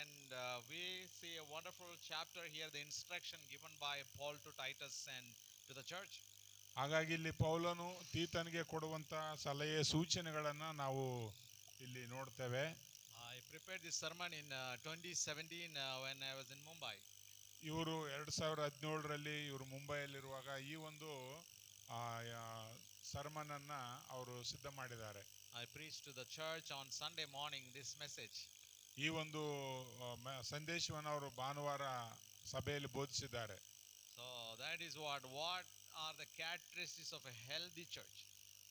and we see a wonderful chapter here, the instruction given by Paul to Titus and to the church. ಹಾಗಾಗಿ ಇಲ್ಲಿ ಪೌಲನು ತೀತನಿಗೆ ಕೊಡುವಂತ ಸಲಹೆ ಸೂಚನೆಗಳನ್ನ ನಾವು ಇಲ್ಲಿ ನೋಡ್ತೇವೆ. I prepared this sermon in 2017 when I was in Mumbai. ಇವರು 2017ರಲ್ಲಿ ಇವರು ಮುಂಬೈಯಲ್ಲಿರುವಾಗ ಈ ಒಂದು ಸರ್ಮನ್ ಅನ್ನ ಅವರು ಸಿದ್ಧ ಮಾಡಿದ್ದಾರೆ. I preached to the church on Sunday morning this message. ಈ ಒಂದು ಸಂದೇಶವನ್ನು ಅವರು ಭಾನುವಾರ ಸಭೆಯಲ್ಲಿ ಬೋಧಿಸಿದ್ದಾರೆ. So that is what are the characteristics of a healthy church.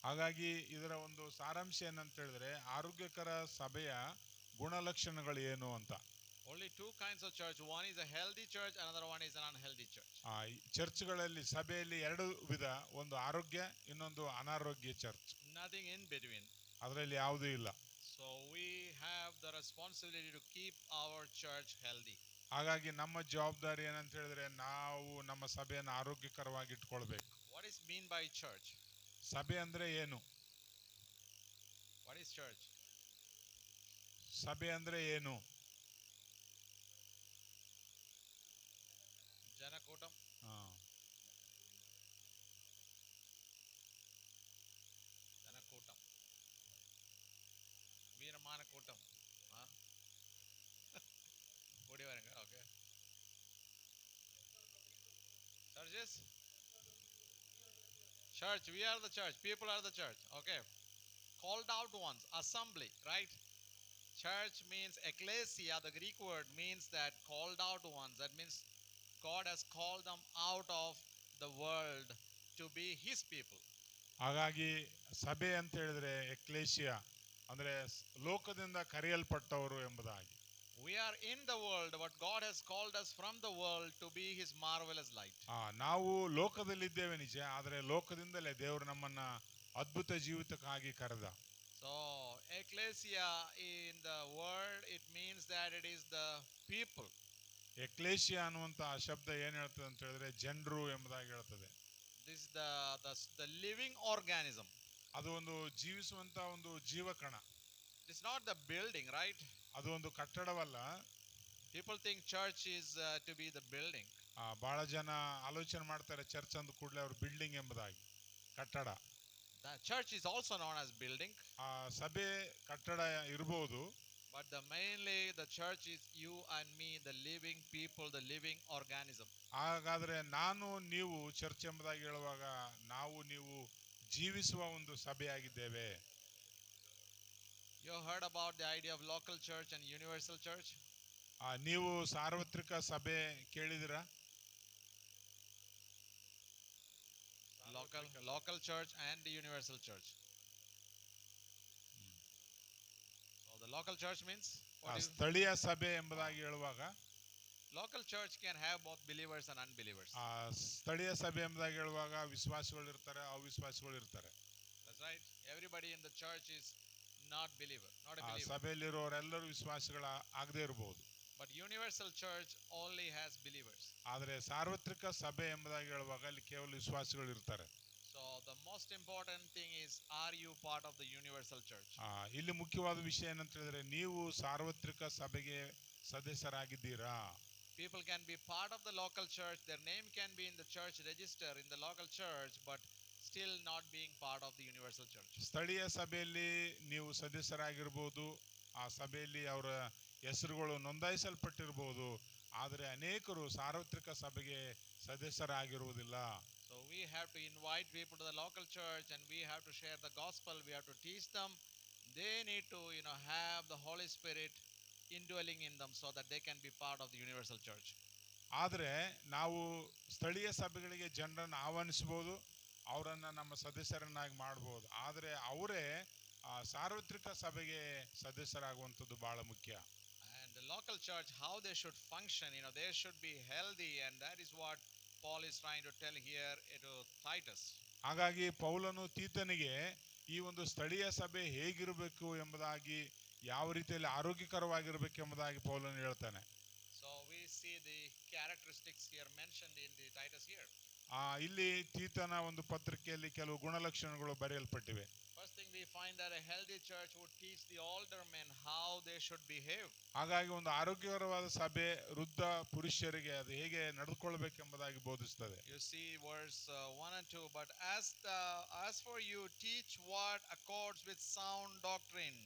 ಹಾಗಾಗಿ ಇದರ ಒಂದು ಸಾರಾಂಶ ಏನಂತ ಹೇಳಿದ್ರೆ ಆರೋಗ್ಯಕರ ಸಭೆಯ ಗುಣಲಕ್ಷಣಗಳು ಏನು ಅಂತ. Only two kinds of church. One is a healthy church, another one is an unhealthy church. ಚರ್ಚ್ಗಳಲ್ಲಿ ಸಭೆಯಲ್ಲಿ ಎರಡು ವಿಧ, ಒಂದು ಆರೋಗ್ಯ, ಇನ್ನೊಂದು ಅನಾರೋಗ್ಯ ಚರ್ಚ್. Nothing in between. ಅದರಲ್ಲಿ ಯಾವುದೂ ಇಲ್ಲ. So we have the responsibility to keep our church healthy. ಹಾಗಾಗಿ ನಮ್ಮ ಜವಾಬ್ದಾರಿ ಏನಂತ ಹೇಳಿದ್ರೆ ನಾವು ನಮ್ಮ ಸಭೆಯನ್ನು ಆರೋಗ್ಯಕರವಾಗಿ ಇಟ್ಕೊಳ್ಬೇಕು. What is mean by church? ಸಭೆ ಅಂದ್ರೆ ಏನು? What is church? ಸಭೆ ಅಂದ್ರೆ ಏನು? ಜನಕೂಟಂ. ಜನಕೂಟಂ, ವೀರಮಾನ ಕೂಟಂ. ಕೂಡಿ Varanga. Okay. Churches? Church, we are the church. People are the church. Okay. Called out ones, assembly, right? Church means ecclesia. The Greek word means that called out ones. That means God has called them out of the world to be His people. ಹಾಗಾಗಿ ಸಭೆ ಅಂತ ಹೇಳಿದ್ರೆ ಎಕ್ಲೇಶಿಯಾ ಅಂದ್ರೆ ಲೋಕದಿಂದ ಕರೆಯಲ್ಪಟ್ಟವರು ಎಂಬುದಾಗಿ. We are in the world, but God has called us from the world to be His marvelous light. ನಾವು ಲೋಕದಲ್ಲಿದ್ದೇವೆ ನಿಜ, ಆದರೆ ಲೋಕದಿಂದಲೇ ದೇವರು ನಮ್ಮನ್ನ ಅದ್ಭುತ ಜೀವಿತಕ್ಕಾಗಿ ಕರೆದ. So ecclesia in the word, it means that it is the people. ಎಕ್ಲೇಶಿಯಾ ಅನ್ನುವಂತ ಶಬ್ದ ಏನ್ ಹೇಳ್ತದೆ ಅಂತ ಹೇಳಿದ್ರೆ ಜನರು ಎಂಬುದಾಗಿ ಹೇಳ್ತದೆ. This is the living organism. ಅದು ಒಂದು ಜೀವಿಸುವಂತ ಒಂದು ಜೀವಕಣ. It's not the building, right? ಅದು ಒಂದು ಕಟ್ಟಡವಲ್ಲ. People think church is to be the building. ಬಹಳ ಜನ ಆಲೋಚನೆ ಮಾಡ್ತಾರೆ ಚರ್ಚ್ ಅಂದ ಕೂಡಲೇ ಅವರು ಬಿಲ್ಡಿಂಗ್ ಎಂಬುದಾಗಿ, ಕಟ್ಟಡ. The church is also known as building. ಸಭೆ ಕಟ್ಟಡ ಇರಬಹುದು, but mainly the church is you and me, the living people, the living organism. ಹಾಗಾದ್ರೆ ನಾನು ನೀವು ಚರ್ಚ್ ಎಂಬುದಾಗಿ ಹೇಳುವಾಗ ನಾವು ನೀವು ಜೀವಿಸುವ ಒಂದು ಸಭೆಯಾಗಿದ್ದೇವೆ. You heard about the idea of local church and universal church? ನೀವು ಸಾರ್ವತ್ರಿಕ ಸಭೆ ಕೇಳಿದಿರಾ? Local church and the universal church. So the local church means ಸ್ಥಳೀಯ ಸಭೆ ಎಂಬುದಾಗಿ ಹೇಳುವಾಗ local church can have both believers and unbelievers. ಸ್ಥಳೀಯ ಸಭೆ ಎಂಬುದಾಗಿ ಹೇಳುವಾಗ ವಿಶ್ವಾಸಿಗಳು ಇರ್ತಾರೆ, ಅವಿಶ್ವಾಸಿಗಳು ಇರ್ತಾರೆ. That's right. Everybody in the church is not a believer. ಸಭೆಯಲ್ಲಿರೋರೆಲ್ಲರೂ ವಿಶ್ವಾಸಿಗಳ ಆಗದೆ ಇರಬಹುದು. But universal church only has believers. ಆದರೆ ಸಾರ್ವತ್ರಿಕ ಸಭೆ ಎಂಬುದಾಗಿ ಹೇಳುವಾಗ ಅಲ್ಲಿ ಕೇವಲ ವಿಶ್ವಾಸಿಗಳು ಇರ್ತಾರೆ. So the most important thing is, are you part of the universal church? ಇಲ್ಲಿ ಮುಖ್ಯವಾದ ವಿಷಯ ಏನಂತ ಹೇಳಿದ್ರೆ ನೀವು ಸಾರ್ವತ್ರಿಕ ಸಭೆಗೆ ಸದಸ್ಯರಾಗಿದ್ದೀರಾ? People can be part of the local church, their name can be in the church register in the local church, but still not being part of the universal church. ಸ್ಥಳೀಯ ಸಭೆಯಲ್ಲಿ ನೀವು ಸದಸ್ಯರಾಗಿರಬಹುದು, ಆ ಸಭೆಯಲ್ಲಿ ಅವರ ಹೆಸರುಗಳು ನೋಂದಾಯಿಸಲ್ಪಟ್ಟಿರಬಹುದು, ಆದರೆ ಅನೇಕರು ಸಾರ್ವತ್ರಿಕ ಸಭೆಗೆ ಸದಸ್ಯರಾಗಿರುವುದಿಲ್ಲ. So we have to invite people to the local church and we have to share the gospel, we have to teach them. They need to have the Holy Spirit indwelling in them so that they can be part of the universal church. ಆದರೆ ನಾವು ಸ್ಥಳೀಯ ಸಭೆಗಳಿಗೆ ಜನರನ್ನು ಆಹ್ವಾನಿಸಬಹುದು, ಅವರನ್ನು ನಮ್ಮ ಸದಸ್ಯರನ್ನಾಗಿ ಮಾಡಬಹುದು, ಆದರೆ ಅವರೇ ಸಾರ್ವತ್ರಿಕ ಸಭೆಗೆ ಸದಸ್ಯರಾಗುವಂಥದ್ದು ಬಹಳ ಮುಖ್ಯ. And the local church, how they should function, they should be healthy, and that is what Paul is trying to tell here to Titus. ಹಾಗಾಗಿ ಪೌಲನು ತೀತನಿಗೆ ಈ ಒಂದು ಸ್ಥಳೀಯ ಸಭೆ ಹೇಗಿರಬೇಕು ಎಂಬುದಾಗಿ, ಯಾವ ರೀತಿಯಲ್ಲಿ ಆರೋಗ್ಯಕರವಾಗಿರಬೇಕು ಎಂಬುದಾಗಿ ಪೌಲನು ಹೇಳ್ತಾನೆ. So we see the characteristics here mentioned in the Titus here. ಇಲ್ಲಿ ತೀತನ ಒಂದು ಪತ್ರಿಕೆಯಲ್ಲಿ ಕೆಲವು ಗುಣಲಕ್ಷಣಗಳು ಬರೆಯಲ್ಪಟ್ಟಿವೆ. First thing we find that a healthy church would teach the older men how they should behave. ಹಾಗಾಗಿ ಒಂದು ಆರೋಗ್ಯಕರವಾದ ಸಭೆ ವೃದ್ಧ ಪುರುಷರಿಗೆ ಅದು ಹೇಗೆ ನಡೆದುಕೊಳ್ಳಬೇಕೆಂಬುದಾಗಿ ಬೋಧಿಸುತ್ತದೆ. You see verse 1 and 2, but as for you, teach what accords with sound doctrine.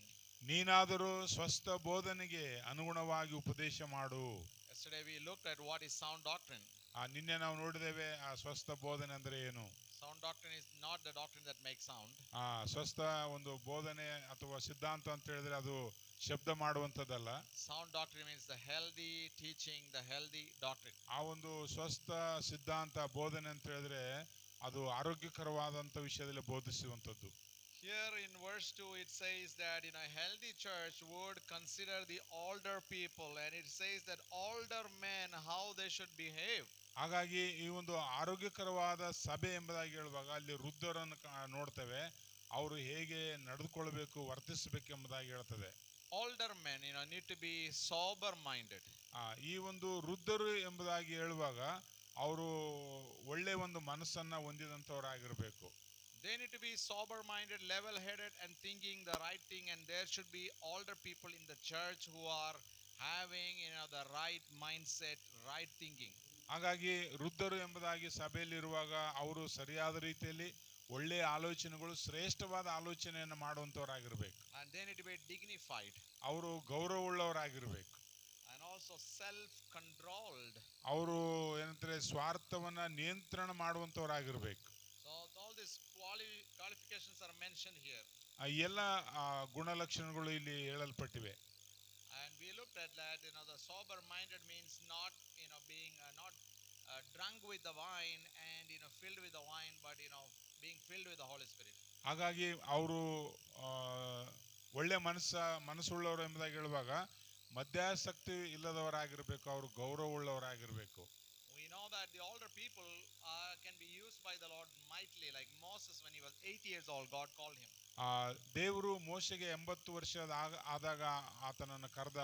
ನೀನಾದರೂ ಸ್ವಸ್ಥ ಬೋಧನೆಗೆ ಅನುಗುಣವಾಗಿ ಉಪದೇಶ ಮಾಡು. Yesterday we looked at what is sound doctrine. ನಿನ್ನೆ ನಾವು ನೋಡಿದ್ದೇವೆ ಆ ಸ್ವಸ್ಥ ಬೋಧನೆ ಅಂದ್ರೆ ಏನು. Sound doctrine is not the doctrine that makes sound. ಸ್ವಸ್ಥ ಒಂದು ಬೋಧನೆ ಅಥವಾ ಸಿದ್ಧಾಂತ ಅಂತ ಹೇಳಿದ್ರೆ ಅದು ಶಬ್ದ ಮಾಡುವಂತದ್ದಲ್ಲ. Sound doctrine means the healthy teaching, the healthy doctrine. ಆ ಒಂದು ಸ್ವಸ್ಥ ಸಿದ್ಧಾಂತ ಬೋಧನೆ ಅಂತ ಹೇಳಿದ್ರೆ ಅದು ಆರೋಗ್ಯಕರವಾದಂತ ವಿಷಯದಲ್ಲಿ ಬೋಧಿಸುವಂತದ್ದು. Here in verse 2 it says that in a healthy church would consider the older people, and it says that older men how they should behave. ಹಾಗಾಗಿ ಈ ಒಂದು ಆರೋಗ್ಯಕರವಾದ ಸಭೆ ಎಂಬುದಾಗಿ ಹೇಳುವಾಗ ಅಲ್ಲಿ ವೃದ್ಧರನ್ನು ನೋಡ್ತೇವೆ, ಅವರು ಹೇಗೆ ನಡೆದುಕೊಳ್ಳಬೇಕು ವರ್ತಿಸಬೇಕೆಂಬುದಾಗಿ ಹೇಳ್ತದೆ. Older men need to be sober minded. ಈ ಒಂದು ವೃದ್ಧರು ಎಂಬುದಾಗಿ ಹೇಳುವಾಗ ಅವರು ಒಳ್ಳೆ ಒಂದು ಮನಸ್ಸನ್ನ ಹೊಂದಿದಂತವರಾಗಿರಬೇಕು. They need to be sober minded, level headed and thinking the right thing, and there should be older people in the church who are having the right mindset, right thinking. ಹಾಗಾಗಿ ವೃದ್ಧರು ಎಂಬುದಾಗಿ ಸಭೆಯಲ್ಲಿರುವಾಗ ಅವರು ಸರಿಯಾದ ರೀತಿಯಲ್ಲಿ ಒಳ್ಳೆಯ ಆಲೋಚನೆಗಳು ಶ್ರೇಷ್ಠವಾದ ಆಲೋಚನೆಯನ್ನು ಮಾಡುವಂತವರಾಗಿರ್ಬೇಕು. And they need to be dignified. ಅವರು ಗೌರವವುಳ್ಳವರಾಗಿರ್ಬೇಕು. And also self controlled. ಅವರು ಏನಂತಾರೆ ಸ್ವಾರ್ಥವನ್ನ ನಿಯಂತ್ರಣ ಮಾಡುವಂತವರಾಗಿರ್ಬೇಕು. So all these qualifications are mentioned here. ಎಲ್ಲ ಗುಣಲಕ್ಷಣಗಳು ಇಲ್ಲಿ ಹೇಳಲ್ಪಟ್ಟಿವೆ. And we looked at that, the sober minded means not being not drunk with the wine and filled with the wine, but being filled with the Holy Spirit. ಹಾಗಾಗಿ ಅವರು ಒಳ್ಳೆ ಮನಸ್ಸುಳ್ಳವರು ಎಂಬುದಾಗಿ ಹೇಳುವಾಗ ಮದ್ಯಾಸಕ್ತಿ ಇಲ್ಲದವರಾಗಿರ್ಬೇಕು, ಅವರು ಗೌರವವುಳ್ಳವರಾಗಿರ್ಬೇಕು. We know that the older people can be used by the Lord mightily, like Moses when he was 80 years old, God called him. ದೇವರು ಮೋಶೆಗೆ 80 ವರ್ಷದ ಆದಾಗ ಆತನನ್ನು ಕರೆದ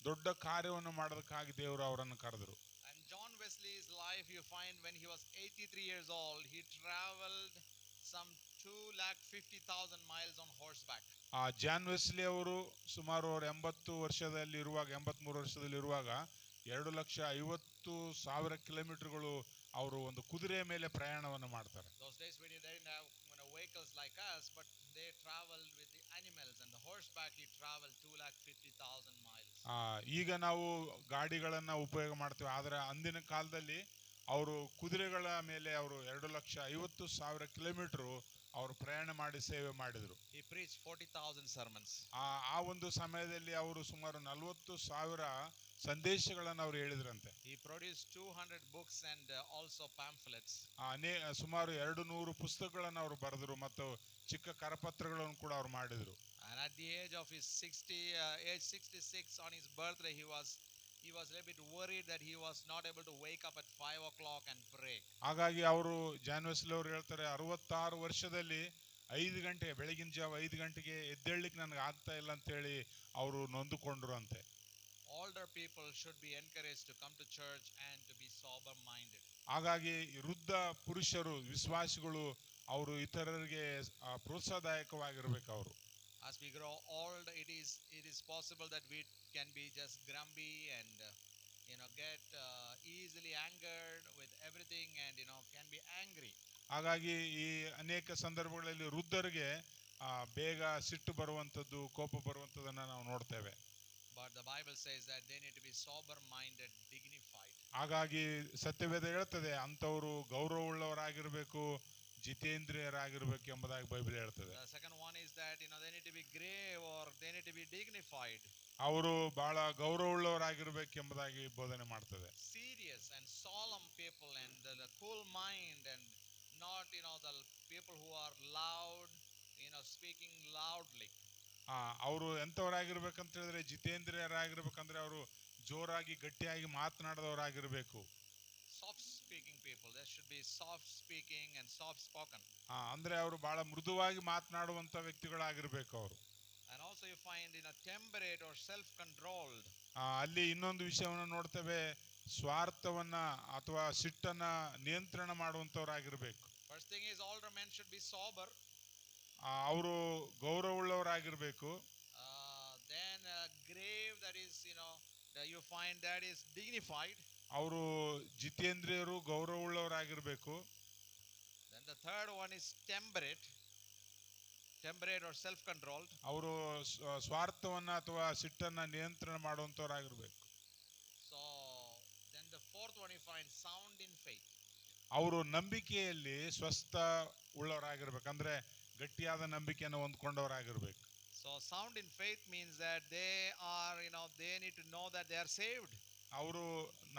ದೊಡ್ಡ ಕಾರ್ಯವನ್ನು ಮಾಡೋದಕ್ಕಾಗಿ ದೇವರು ಅವರನ್ನು ಕರೆದರು. And John Wesley's life, you find when he was 83 years old, he traveled some 250,000 miles on horseback. John Wesley ಅವರು ಸುಮಾರು 83 ವರ್ಷದಲ್ಲಿರುವಾಗ 250,000 ಕಿಲೋಮೀಟರ್ಗಳು ಅವರು ಒಂದು ಕುದುರೆ ಮೇಲೆ ಪ್ರಯಾಣವನ್ನು ಮಾಡ್ತಾರೆ. Those days we didn't have vehicles like us, but they traveled with the animals, and the horseback he traveled 250,000 miles. ಈಗ ನಾವು ಗಾಡಿಗಳನ್ನ ಉಪಯೋಗ ಮಾಡ್ತೀವಿ, ಆದರೆ ಅಂದಿನ ಕಾಲದಲ್ಲಿ ಅವರು ಕುದುರೆಗಳ ಮೇಲೆ ಅವರು 250,000 ಕಿಲೋಮೀಟರ್ ಅವರು ಪ್ರಯಾಣ ಮಾಡಿ ಸೇವೆ ಮಾಡಿದ್ರು. He preached 40,000 sermons. ಆ ಒಂದು ಸಮಯದಲ್ಲಿ ಅವರು ಸುಮಾರು 40,000 ಸಂದೇಶಗಳನ್ನು ಅವರು ಹೇಳಿದ್ರಂತೆ. He produced 200 books and also pamphlets. ಸುಮಾರು 200 ಪುಸ್ತಕಗಳನ್ನು ಅವರು ಬರೆದರು ಮತ್ತು ಚಿಕ್ಕ ಕರಪತ್ರಗಳನ್ನು ಕೂಡ ಅವರು ಮಾಡಿದ್ರು. And at the age of his 66 on his birthday, he was a little bit worried that he was not able to wake up at 5 o'clock and pray. ಹಾಗಾಗಿ ಅವರು ಜಾನ್ ವೆಸ್ಲಿ ಅವರು ಹೇಳ್ತಾರೆ, 66 ವರ್ಷದಲ್ಲಿ 5 ಗಂಟೆ ಬೆಳಗಿನ ಜಾವ 5 ಗಂಟೆಗೆ ಎದ್ದೇಳಲಿಕ್ಕೆ ನನಗೆ ಆಗ್ತಾ ಇಲ್ಲ ಅಂತ ಹೇಳಿ ಅವರು ನೊಂದುಕೊಂಡ್ರು ಅಂತೆ. Older people should be encouraged to come to church and to be sober minded. ಹಾಗಾಗಿ ವೃದ್ಧ ಪುರುಷರು ವಿಶ್ವಾಸಿಗಳು ಅವರು ಇತರರಿಗೆ ಪ್ರೋತ್ಸಾಹದಾಯಕವಾಗಿರಬೇಕು. ಅವರು as we grow old, it is possible that we can be just grumpy and get easily angered with everything, and can be angry. ಹಾಗಾಗಿ ಈ ಅನೇಕ ಸಂದರ್ಭಗಳಲ್ಲಿ ವೃದ್ಧರಿಗೆ ಬೇಗ ಸಿಟ್ಟು ಬರುವಂತದ್ದು, ಕೋಪ ಬರುವಂತದನ್ನ ನಾವು ನೋಡ್ತೇವೆ. But the Bible says that they need to be sober minded, dignified. ಹಾಗಾಗಿ ಸತ್ಯವೇದ ಹೇಳ್ತದೆ ಅಂತವರು ಗೌರವವುಳ್ಳವರಾಗಿರಬೇಕು, ಜಿತೇಂದ್ರಿಯರಾಗಿರಬೇಕು ಎಂಬುದಾಗಿ ಬೈಬಲ್ ಹೇಳ್ತದೆ. The second one is that they need to be grave or they need to be dignified. ಅವರು ಬಹಳ ಗೌರವವುಳ್ಳವರಾಗಿರಬೇಕು ಎಂಬುದಾಗಿ ಬೋಧನೆ ಮಾಡ್ತದೆ. Serious and solemn people, and the cool mind, and not the people who are loud, speaking loudly. ಅವರು ಎಂಥವರಾಗಿರ್ಬೇಕಂತ ಹೇಳಿದ್ರೆ ಜಿತೇಂದ್ರಿಯರಾಗಿರ್ಬೇಕಂದ್ರೆ ಅವರು ಜೋರಾಗಿ ಗಟ್ಟಿಯಾಗಿ ಮಾತನಾಡದವರಾಗಿರ್ಬೇಕು. Soft speaking people, there should be soft speaking and soft spoken. ಅಂದ್ರೆ ಅವರು ಬಹಳ ಮೃದುವಾಗಿ ಮಾತನಾಡುವಂತ ವ್ಯಕ್ತಿಗಳಾಗಿರ್ಬೇಕು ಅವರು. And also you find temperate or self controlled. ಅಲ್ಲಿ ಇನ್ನೊಂದು ವಿಷಯವನ್ನು ನೋಡ್ತೇವೆ, ಸ್ವಾರ್ಥವನ್ನ ಅಥವಾ ಸಿಟ್ಟನ್ನ ನಿಯಂತ್ರಣ ಮಾಡುವಂತವರಾಗಿರ್ಬೇಕು. First thing is older men should be sober. ಅವರು ಗೌರವವುಳ್ಳವರಾಗಿರ್ಬೇಕು. Then grave, that is, you find that is dignified. ಅವರು ಜಿತೇಂದ್ರಿಯರು, ಗೌರವವುಳ್ಳವರಾಗಿರ್ಬೇಕು. Then the third one is temperate or self controlled. ಅವರು ಸ್ವಾರ್ಥವನ್ನ ಅಥವಾ ಸಿಟ್ಟನ್ನ ನಿಯಂತ್ರಣ ಮಾಡುವಂತವರಾಗಿರ್ಬೇಕು. So then the fourth one you find sound in faith. ಅವರು ನಂಬಿಕೆಯಲ್ಲಿ ಸ್ವಸ್ಥ ಉಳ್ಳವರಾಗಿರ್ಬೇಕು, ಅಂದ್ರೆ ಗಟ್ಟಿಯಾದ ನಂಬಿಕೆಯನ್ನು ಹೊಂದ್ಕೊಂಡವರಾಗಿರ್ಬೇಕು. So sound in faith means that they are, they need to know that they are saved. ಅವರು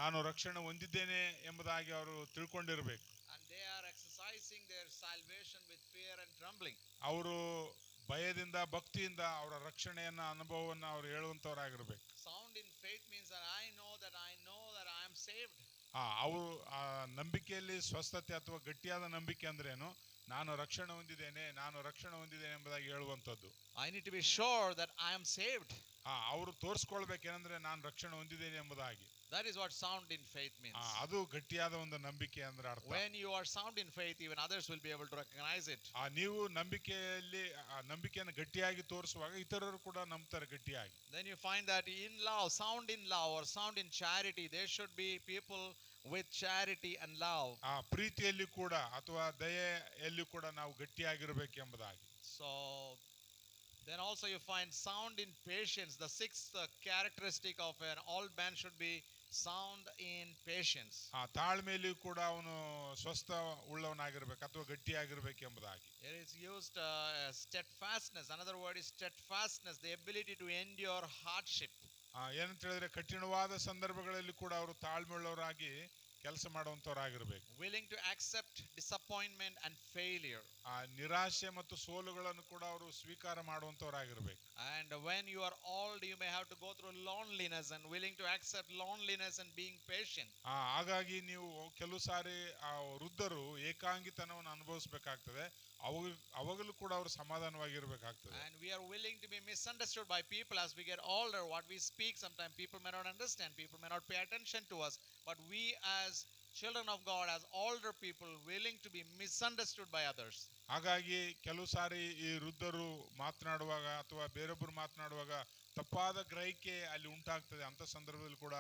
ನಾನು ರಕ್ಷಣೆ ಹೊಂದಿದ್ದೇನೆ ಎಂಬುದಾಗಿ ಅವರು ತಿಳ್ಕೊಂಡಿರ್ಬೇಕು. And they are exercising their salvation with fear and trembling. ಅವರು ಭಯದಿಂದ ಭಕ್ತಿಯಿಂದ ಅವರ ರಕ್ಷಣೆಯನ್ನ ಅನುಭವವನ್ನ ಅವರು ಹೇಳುವಂತವರಾಗಿರ್ಬೇಕು. Sound in faith means that I know that I am saved. ಅವರು ನಂಬಿಕೆಯಲ್ಲಿ ಸ್ವಸ್ಥತೆ ಅಥವಾ ಗಟ್ಟಿಯಾದ ನಂಬಿಕೆ ಅಂದ್ರೇನು? ನಾನು ರಕ್ಷಣೆ ಹೊಂದಿದ್ದೇನೆ ಎಂಬುದಾಗಿ ಹೇಳುವಂತದ್ದು. I need to be sure that I am saved. ಅವರು ತೋರಿಸ್ಕೊಳ್ಬೇಕೇನಂದ್ರೆ ನಾನು ರಕ್ಷಣೆ ಹೊಂದಿದ್ದೇನೆ ಎಂಬುದಾಗಿ. That is what sound in faith means. ಅದು ಗಟ್ಟಿಯಾದ ಒಂದು ನಂಬಿಕೆ ಅಂದ್ರೆ ಅರ್ಥ. When you are sound in faith, even others will be able to recognize it. ನೀವು ನಂಬಿಕೆಯನ್ನು ಗಟ್ಟಿಯಾಗಿ ತೋರಿಸುವಾಗ ಇತರರು ಕೂಡ ನಂಬ್ತಾರೆ ಗಟ್ಟಿಯಾಗಿ. Then you find that in love, sound in love or sound in charity, there should be people with charity and love. ಪ್ರೀತಿಯಲ್ಲಿ ಕೂಡ ಅಥವಾ ದಯೆಯಲ್ಲಿ ಕೂಡ ನಾವು ಗಟ್ಟಿಯಾಗಿರಬೇಕು ಎಂಬುದಾಗಿ. So then also you find sound in patience. The sixth characteristic of an old man should be sound in patience. ತಾಳ್ಮೆಯಲ್ಲಿ ಕೂಡ ಅವನು ಸ್ವಸ್ಥ ಉಳ್ಳವನಾಗಿರ್ಬೇಕು ಅಥವಾ ಗಟ್ಟಿಯಾಗಿರ್ಬೇಕು ಎಂಬುದಾಗಿ. It is used steadfastness. Another word is steadfastness, the ability to endure hardship. ಏನಂತ ಹೇಳಿದ್ರೆ ಕಠಿಣವಾದ ಸಂದರ್ಭಗಳಲ್ಲಿ ಕೂಡ ಅವರು ತಾಳ್ಮೆ ಉಳ್ಳವರಾಗಿ ಕೆಲಸ ಮಾಡುವಂತವರಾಗಿರ್ಬೇಕು. Willing to accept disappointment and failure. ನಿರಾಶೆ ಮತ್ತು ಸೋಲುಗಳನ್ನು ಕೂಡ ಅವರು ಸ್ವೀಕಾರ ಮಾಡುವಂತವರಾಗಿರ್ಬೇಕು. And when you are old, you may have to go through loneliness, and willing to accept loneliness and being patient. ಹಾಗಾಗಿ ನೀವು ಕೆಲವು ಸಾರಿ ವೃದ್ಧರು ಏಕಾಂಗಿತನವನ್ನು ಅನುಭವಿಸಬೇಕಾಗ್ತದೆ. ಅವಾಗಲೂ ಕೂಡ ಅವರು ಸಮಾಧಾನವಾಗಿರ್ಬೇಕಾಗ್ತದೆ. And we are willing to be misunderstood by people as we get older. What we speak, sometimes people may not understand, people may not pay attention to us, but we as children of God, as older people, willing to be misunderstood by others. ಹಾಗಾಗಿ ಕೆಲವು ಸಾರಿ ಈ ವೃದ್ಧರು ಮಾತನಾಡುವಾಗ ಅಥವಾ ಬೇರೊಬ್ಬರು ಮಾತನಾಡುವಾಗ ತಪ್ಪಾದ ಗ್ರಹಿಕೆ ಅಲ್ಲಿ ಉಂಟಾಗ್ತದೆ. ಅಂತ ಸಂದರ್ಭದಲ್ಲಿ ಕೂಡ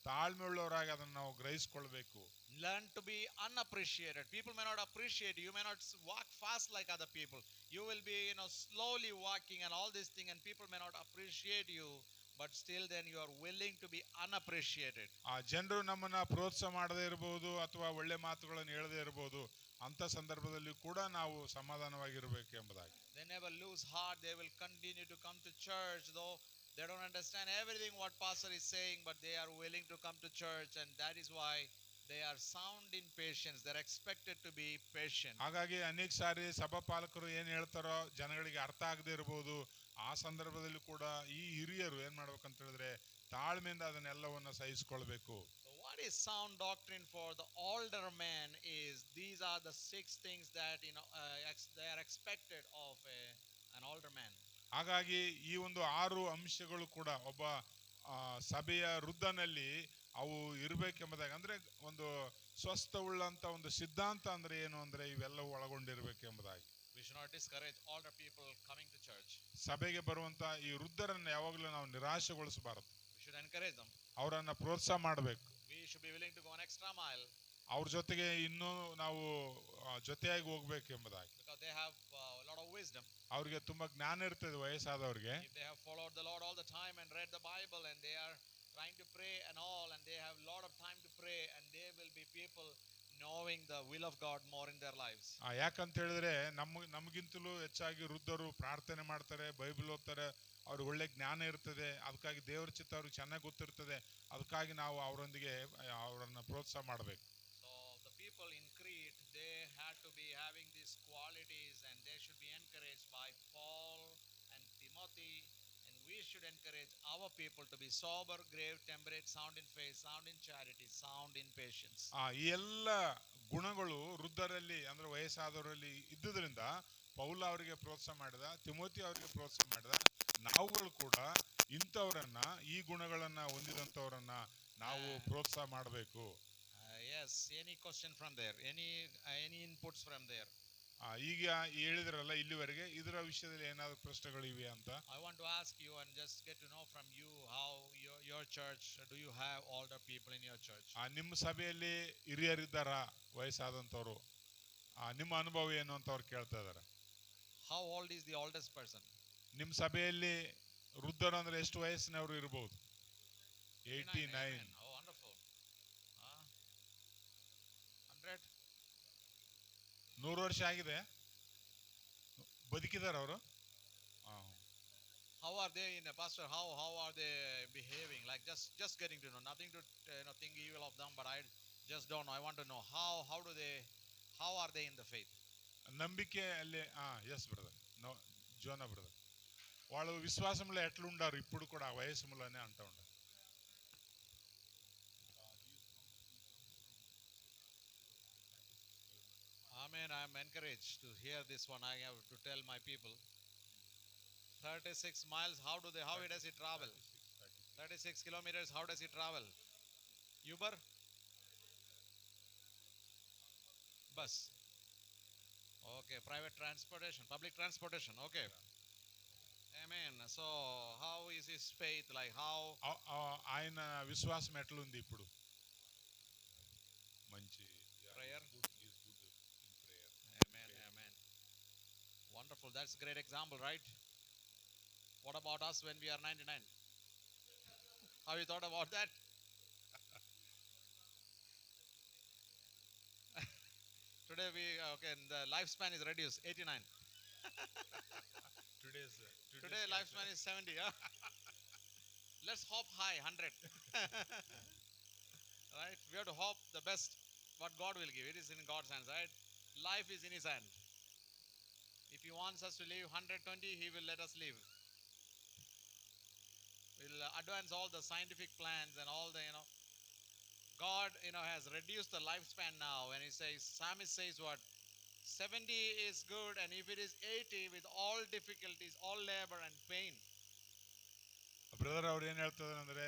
ತಾಳ್ಮೆ ಉಳ್ಳವರಾಗಿ ಅದನ್ನು ನಾವು ಗ್ರಹಿಸಿಕೊಳ್ಬೇಕು. Learn to be unappreciated. People may not appreciate you. You may not walk fast like other people. You will be, slowly walking and all this thing, and people may not appreciate you. But still then you are willing to be unappreciated. ಜನರು ನಮ್ಮನ್ನ ಪ್ರೋತ್ಸಾಹ ಮಾಡದೇ ಇರಬಹುದು ಅಥವಾ ಒಳ್ಳೆ ಮಾತುಗಳನ್ನು ಹೇಳದೇ ಇರಬಹುದು. ಅಂತ ಸಂದರ್ಭದಲ್ಲಿ ಕೂಡ ನಾವು ಸಮಾಧಾನವಾಗಿರಬೇಕು ಎಂಬುದಾಗಿ. They never lose heart. They will continue to come to church, though they don't understand everything what pastor is saying, but they are willing to come to church, and that is why they are sound in patience. They are expected to be patient. ಹಾಗಾಗಿ ಅನೇಕ ಸಾರಿ ಸಭಾಪಾಲಕರು ಏನು ಹೇಳ್ತಾರೋ ಜನಗಳಿಗೆ ಅರ್ಥ ಆಗದೆ ಇರಬಹುದು. ಆ ಸಂದರ್ಭದಲ್ಲಿ ಕೂಡ ಈ ಹಿರಿಯರು ಏನ್ ಮಾಡ್ಬೇಕಂತ ಹೇಳಿದ್ರೆ ತಾಳ್ಮೆಯಿಂದ ಅದನ್ನೆಲ್ಲವನ್ನ ಸಹಿಸಿಕೊಳ್ಬೇಕು. What is sound doctrine for the older man is these are the six things that they are expected of an older man. ಹಾಗಾಗಿ ಈ ಒಂದು 6 ಅಂಶಗಳು ಕೂಡ ಒಬ್ಬ ಸಭೆಯ ವೃದ್ಧನಲ್ಲಿ ಅವು ಇರಬೇಕೆಂಬುದಾಗಿ, ಅಂದ್ರೆ ಒಂದು ಸ್ವಸ್ಥ ಉಳ್ಳಂತ ಒಂದು ಸಿದ್ಧಾಂತ ಅಂದ್ರೆ ಏನು ಅಂದ್ರೆ ಇವೆಲ್ಲವೂ ಒಳಗೊಂಡಿರಬೇಕೆಂಬುದಾಗಿ. We should not discourage older people coming to church. ಸಭೆಗೆ ಬರುವಂತ ಈ ವೃದ್ಧರನ್ನು ಯಾವಾಗಲೂ ನಾವು ನಿರಾಶೆಗೊಳಿಸಬಾರದು. We should encourage them. ಅವರನ್ನ ಪ್ರೋತ್ಸಾಹ ಮಾಡಬೇಕು. We should be willing to go an extra mile. ಅವ್ರ ಜೊತೆಗೆ ಇನ್ನೂ ನಾವು ಜೊತೆಯಾಗಿ ಹೋಗ್ಬೇಕು ಎಂಬುದಾಗಿ. Because they have a lot of wisdom. ಅವ್ರಿಗೆ ತುಂಬಾ ಜ್ಞಾನ ಇರ್ತದೆ ವಯಸ್ಸಾದವ್ರಿಗೆ. If they have followed the Lord all the time and read the Bible and they are trying to pray and all, and they have a lot of time to pray, and they will be people knowing the will of God more in their lives. ಯಾಕಂತ ಹೇಳಿದ್ರೆ ನಮಗಿಂತಲೂ ಹೆಚ್ಚಾಗಿ ವೃದ್ಧರು ಪ್ರಾರ್ಥನೆ ಮಾಡ್ತಾರೆ, Bible ಓದ್ತಾರೆ, ಅವ್ರಿಗೆ ಒಳ್ಳೆ ಜ್ಞಾನ ಇರ್ತದೆ. ಅದಕ್ಕಾಗಿ ದೇವರ ಚಿತ್ತ ಅವ್ರಿಗೆ ಚೆನ್ನಾಗಿ ಗೊತ್ತಿರ್ತದೆ. ಅದಕ್ಕಾಗಿ ನಾವು ಅವರೊಂದಿಗೆ ಅವರನ್ನ ಪ್ರೋತ್ಸಾಹ ಮಾಡಬೇಕು. So the people in Crete, they had to be having these qualities, and they should be encouraged by Paul and Timothy. We should encourage our people to be sober, grave, temperate, sound in faith, sound in charity, sound in patience. ಈ ಎಲ್ಲ ಗುಣಗಳು ವೃದ್ಧರಲ್ಲಿ ಅಂದ್ರೆ ವಯಸ್ಸಾದವರಲ್ಲಿ ಇದ್ದುದರಿಂದ ಪೌಲ ಅವರಿಗೆ ಪ್ರೋತ್ಸಾಹ ಮಾಡಿದ, Timothy ಅವರಿಗೆ ಪ್ರೋತ್ಸಾಹ ಮಾಡಿದ. ನಾವುಗಳು ಕೂಡ ಇಂಥವರನ್ನ, ಈ ಗುಣಗಳನ್ನ ಹೊಂದಿದಂಥವರನ್ನ ನಾವು ಪ್ರೋತ್ಸಾಹ ಮಾಡಬೇಕು. Yes, any question from there, any inputs from there? ಈಗ ಹೇಳಿದ್ರಲ್ಲ ಇಲ್ಲಿವರೆಗೆ, ಇದರ ವಿಷಯದಲ್ಲಿ ಏನಾದ್ರು ಪ್ರಶ್ನೆಗಳಿವೆ ಅಂತ. I want to ask you and just get to know from you how your church, do you have older people in your church? ನಿಮ್ಮ ಸಭೆಯಲ್ಲಿ ಹಿರಿಯರಿದ್ದಾರ, ವಯಸ್ಸಾದಂಥವ್ರು, ನಿಮ್ಮ ಅನುಭವ ಏನು ಅಂತ ಅವ್ರು ಕೇಳ್ತಾ ಇದಾರೆ. How old is the oldest person? ನಿಮ್ಮ ಸಭೆಯಲ್ಲಿ ವೃದ್ಧರು ಅಂದ್ರೆ ಎಷ್ಟು ವಯಸ್ಸಿನವರು ಇರಬಹುದು? 89. Oh, wonderful. 100. 100 ವರ್ಷ ಆಗಿದೆ, ಬದುಕಿದಾರ ಅವರು. How are they in a pastor? How are they behaving? Like just getting to know, nothing to think evil of them, but I just don't know. I want to know how are they in the faith? ನಂಬಿಕೆ ಅಲ್ಲಿ yes brother, no జోనా brother, వాళ్ళు విశ్వాసంలో ఎట్లుండారు ఇప్పుడు కూడా ఆ వయసులోనే అంటూ ఉంటారు. Amen. I am encouraged to hear this one. I have to tell my people. 36 miles. How does he travel? 36 kilometers. How does he travel? Uber? Bus? Okay. Private transportation. Public transportation. Okay. Amen. So how is his faith? Like how? ఆయన విశ్వాసం ఎట్లుంది ఇప్పుడు? మంచి prayer. Amen. Amen. Wonderful. That's a great example, right? What about us when we are 99? Have you thought about that? Today the lifespan is reduced, 89. Today lifespan is 70. Huh? Let's hope high, 100. Right? We have to hope the best, what God will give. It is in God's hands, right? Life is in His hand. If He wants us to live 120, He will let us live. We'll advance all the scientific plans and all the, God, has reduced the lifespan now. And He says, Psalmist says what? 70 is good, and if it is 80, with all difficulties, all labor and pain. Brother ಅವ್ರು ಏನ್ ಹೇಳ್ತಿದ್ದಾರೆ ಅಂದ್ರೆ,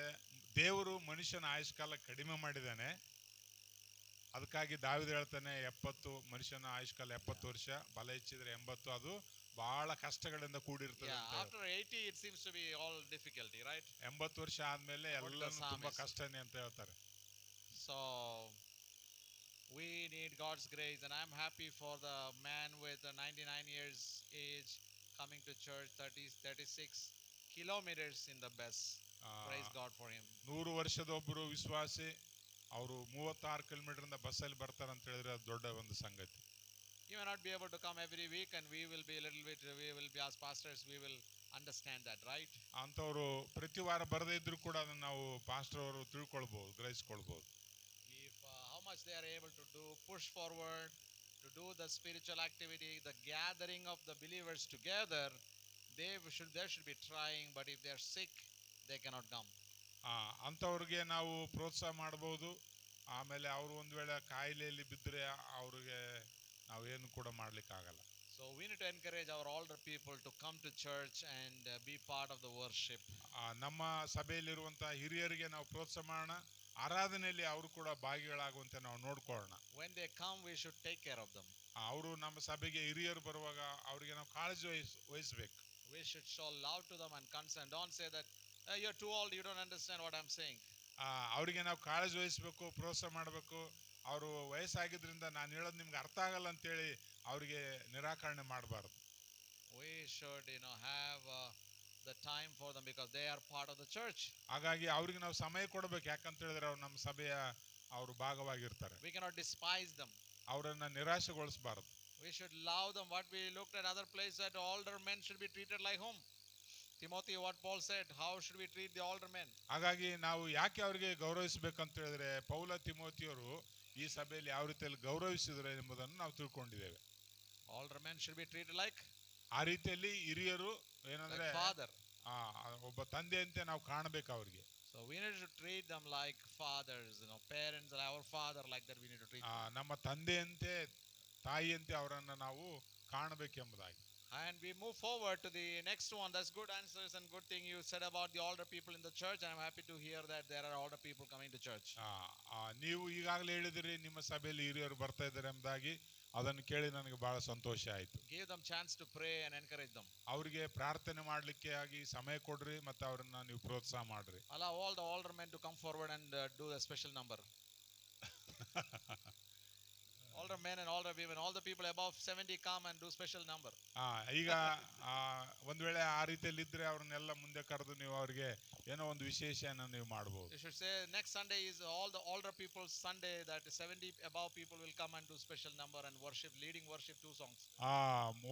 ದೇವರು ಮನುಷ್ಯನ ಆಯುಷ್ಕಾಲ ಕಡಿಮೆ ಮಾಡಿದ್ದಾನೆ. ಅದಕ್ಕಾಗಿ ದಾವಿದ ಹೇಳ್ತಾನೆ 70 ಮನುಷ್ಯನ ಆಯುಷ್ಕಾಲ 70 ವರ್ಷ, ಬಲ ಹೆಚ್ಚಿದ್ರೆ 80. ಅದು ಬಹಳ ಕಷ್ಟಗಳಿಂದ ಕೂಡಿರ್ತದೆ. After 80 it seems to be all difficulty, right? 80 ವರ್ಷ ಆದ್ಮೇಲೆ ಎಲ್ಲನೂ ತುಂಬಾ ಕಷ್ಟನೇ ಅಂತ ಹೇಳ್ತಾರೆ. So we need God's grace, and I'm happy for the man with 99 years age coming to church, 36 kilometers in the bus. Praise God for him. 100 ವರ್ಷದ ಒಬ್ಬರು ವಿಶ್ವಾಸಿ, ಅವರು 36 ಕಿಲೋಮೀಟರ್ ಇಂದ ಬಸ್ಸಲ್ಲಿ ಬರ್ತಾರೆ ಅಂತ ಹೇಳಿದ್ರೆ ಅದು ದೊಡ್ಡ ಒಂದು ಸಂಗತಿ. You may not be able to come every week, and we will be as pastors, we will understand that, right? ಅಂತವರು ಪ್ರತಿ ವಾರ ಬರದೇ ಇದ್ರು ಕೂಡ ಅದನ್ನ ನಾವು ಪಾಸ್ಟರ್ ಅವರು ತಿಳ್ಕೊಳ್ಬಹುದು, ಗ್ರಹಿಸಿಕೊಳ್ಬಹುದು. If how much they are able to push forward to do the spiritual activity, the gathering of the believers together, they should be trying, but if they are sick, they cannot come. ಅಂತವ್ರಿಗೆ ನಾವು ಪ್ರೋತ್ಸಾಹ ಮಾಡಬಹುದು. ಆಮೇಲೆ ಅವರು ಒಂದು ವೇಳೆ ಕಾಯಿಲೆಯಲ್ಲಿ ಬಿದ್ದರೆ ಅವ್ರಿಗೆ ನಾವೇನು ಕೂಡ ಮಾಡ್ಲಿಕ್ಕೆ ಆಗಲ್ಲ. So we need to encourage our older people to come to church and be part of the worship. ನಮ್ಮ ಸಭೆಯಲ್ಲಿರುವಂತಹ ಹಿರಿಯರಿಗೆ ನಾವು ಪ್ರೋತ್ಸಾಹ ಮಾಡೋಣ, ಆರಾಧನೆಯಲ್ಲಿ ಅವರು ಕೂಡ ಭಾಗಿಗಳಾಗುವಂತೆ ನಾವು ನೋಡ್ಕೊಳ್ಳೋಣ. When they come, we should take care of them. ಅವರು ನಮ್ಮ ಸಭೆಗೆ ಹಿರಿಯರು ಬರುವಾಗ ಅವರಿಗೆ ನಾವು ಕಾಳಜಿ ವಹಿಸಬೇಕು. We should show love to them and concern. Don't say that you're too old, you don't understand what I'm saying. ಅವರಿಗೆ ನಾವು ಕಾಳಜಿ ವಹಿಸಬೇಕು, ಪ್ರೋತ್ಸಾಹ ಮಾಡಬೇಕು. ಅವರು ವಯಸ್ಸಾಗಿದ್ರಿಂದ ನಾನು ಹೇಳೋದು ನಿಮ್ಗೆ ಅರ್ಥ ಆಗಲ್ಲ ಅಂತೇಳಿ ಅವರಿಗೆ ನಿರಾಕರಣೆ ಮಾಡಬಾರ್ದು. We should have the time for them because they are part of the church. ಹಾಗಾಗಿ ಅವರಿಗೆ ನಾವು ಸಮಯ ಕೊಡಬೇಕು, ಯಾಕಂತ ಹೇಳಿದ್ರೆ ಅವ್ರು ನಮ್ಮ ಸಭೆಯ ಅವರು ಭಾಗವಾಗಿರ್ತಾರೆ. We cannot despise them. ಅವರನ್ನ ನಿರಾಶೆಗೊಳಿಸಬಾರದು. We should love them. What we looked at other places, that older men should be treated like whom? Timothy, what Paul said, how should we treat the older men? ಹಾಗಾಗಿ ನಾವು ಯಾಕೆ ಅವರಿಗೆ ಗೌರವಿಸಬೇಕಂತ ಹೇಳಿದ್ರೆ, ಪೌಲ ತಿಮೋತಿಯವರು ಈ ಸಭೆಯಲ್ಲಿ ಯಾವ ರೀತಿಯಲ್ಲಿ ಗೌರವಿಸಿದ್ರು ಎಂಬುದನ್ನು ನಾವು ತಿಳ್ಕೊಂಡಿದ್ದೇವೆ. Older men should be treated like, ಆ ರೀತಿಯಲ್ಲಿ ಹಿರಿಯರು ಏನಂದ್ರೆ father. ಒಬ್ಬ ತಂದೆಯಂತೆ ನಾವು ಕಾಣಬೇಕು ಅವರಿಗೆ. So we need to treat them like fathers, parents, our father, like that we need to treat them. ನಮ್ಮ ತಂದೆಯಂತೆ ತಾಯಿಯಂತೆ ಅವರನ್ನು ನಾವು ಕಾಣಬೇಕೆಂಬುದಾಗಿ. And we move forward to the next one. That's good answers and good thing you said about the older people in the church. And I'm happy to hear that there are older people coming to church. ನೀವು ಈಗಾಗಲೇ ಹೇಳಿದಿರಿ ನಿಮ್ಮ ಸಭೆಯಲ್ಲಿ ಹಿರಿಯರು ಬರ್ತಾ ಇದ್ದಾರೆ ಎಂಬುದಾಗಿ. ಅದನ್ನು ಕೇಳಿ ನನಗೆ ಬಹಳ ಸಂತೋಷ ಆಯಿತು. Give them chance to pray and encourage them. ಅವರಿಗೆ ಪ್ರಾರ್ಥನೆ ಮಾಡಲಿಕ್ಕೆ ಆಗಿ ಸಮಯ ಕೊಡ್ರಿ ಮತ್ತು ಅವರನ್ನ ನೀವು ಪ್ರೋತ್ಸಾಹ ಮಾಡ್ರಿ. Allow all the older men to come forward and do a special number. Older men and older women, all the people above 70 come and do special number. ಈಗ ಒಂದು ವೇಳೆ ಆ ರೀತಿಯಲ್ಲಿ ಇದ್ರೆ ಅವ್ರನ್ನೆಲ್ಲ ಮುಂದೆ ಕರೆದು ನೀವು ಅವರಿಗೆ ಏನೋ ಒಂದು ವಿಶೇಷನ ನೀವು ಮಾಡಬಹುದು. You should say next Sunday is all the older people's Sunday, that 70 above people will come and do special number and worship, leading worship 2 songs.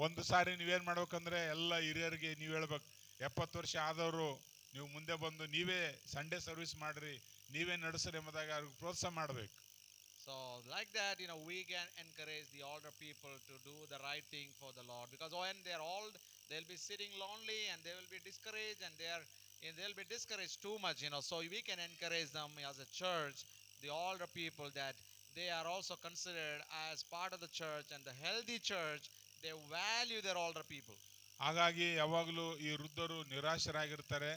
ಒಂದು ಸಾರಿ ನೀವೇನ್ ಮಾಡ್ಬೇಕಂದ್ರೆ ಎಲ್ಲ ಹಿರಿಯರಿಗೆ ನೀವು ಹೇಳ್ಬೇಕು, 70 ವರ್ಷ ಆದವರು ನೀವು ಮುಂದೆ ಬಂದು ನೀವೇ ಸಂಡೇ ಸರ್ವಿಸ್ ಮಾಡ್ರಿ, ನೀವೇ ನಡೆಸ್ರಿ ಎಂಬುದಾಗಿ ಅವ್ರಿಗೆ ಪ್ರೋತ್ಸಾಹ ಮಾಡ್ಬೇಕು. So like that, we can encourage the older people to do the right thing for the Lord, because when they're old, they'll be sitting lonely and they will be discouraged, and they'll be discouraged too much, so we can encourage them as a church, the older people, that they are also considered as part of the church, and the healthy church, they value their older people. ಹಾಗಾಗಿ ಯಾವಾಗಲೂ ಈ ವೃದ್ಧರು ನಿರಾಶರಾಗಿರ್ತಾರೆ,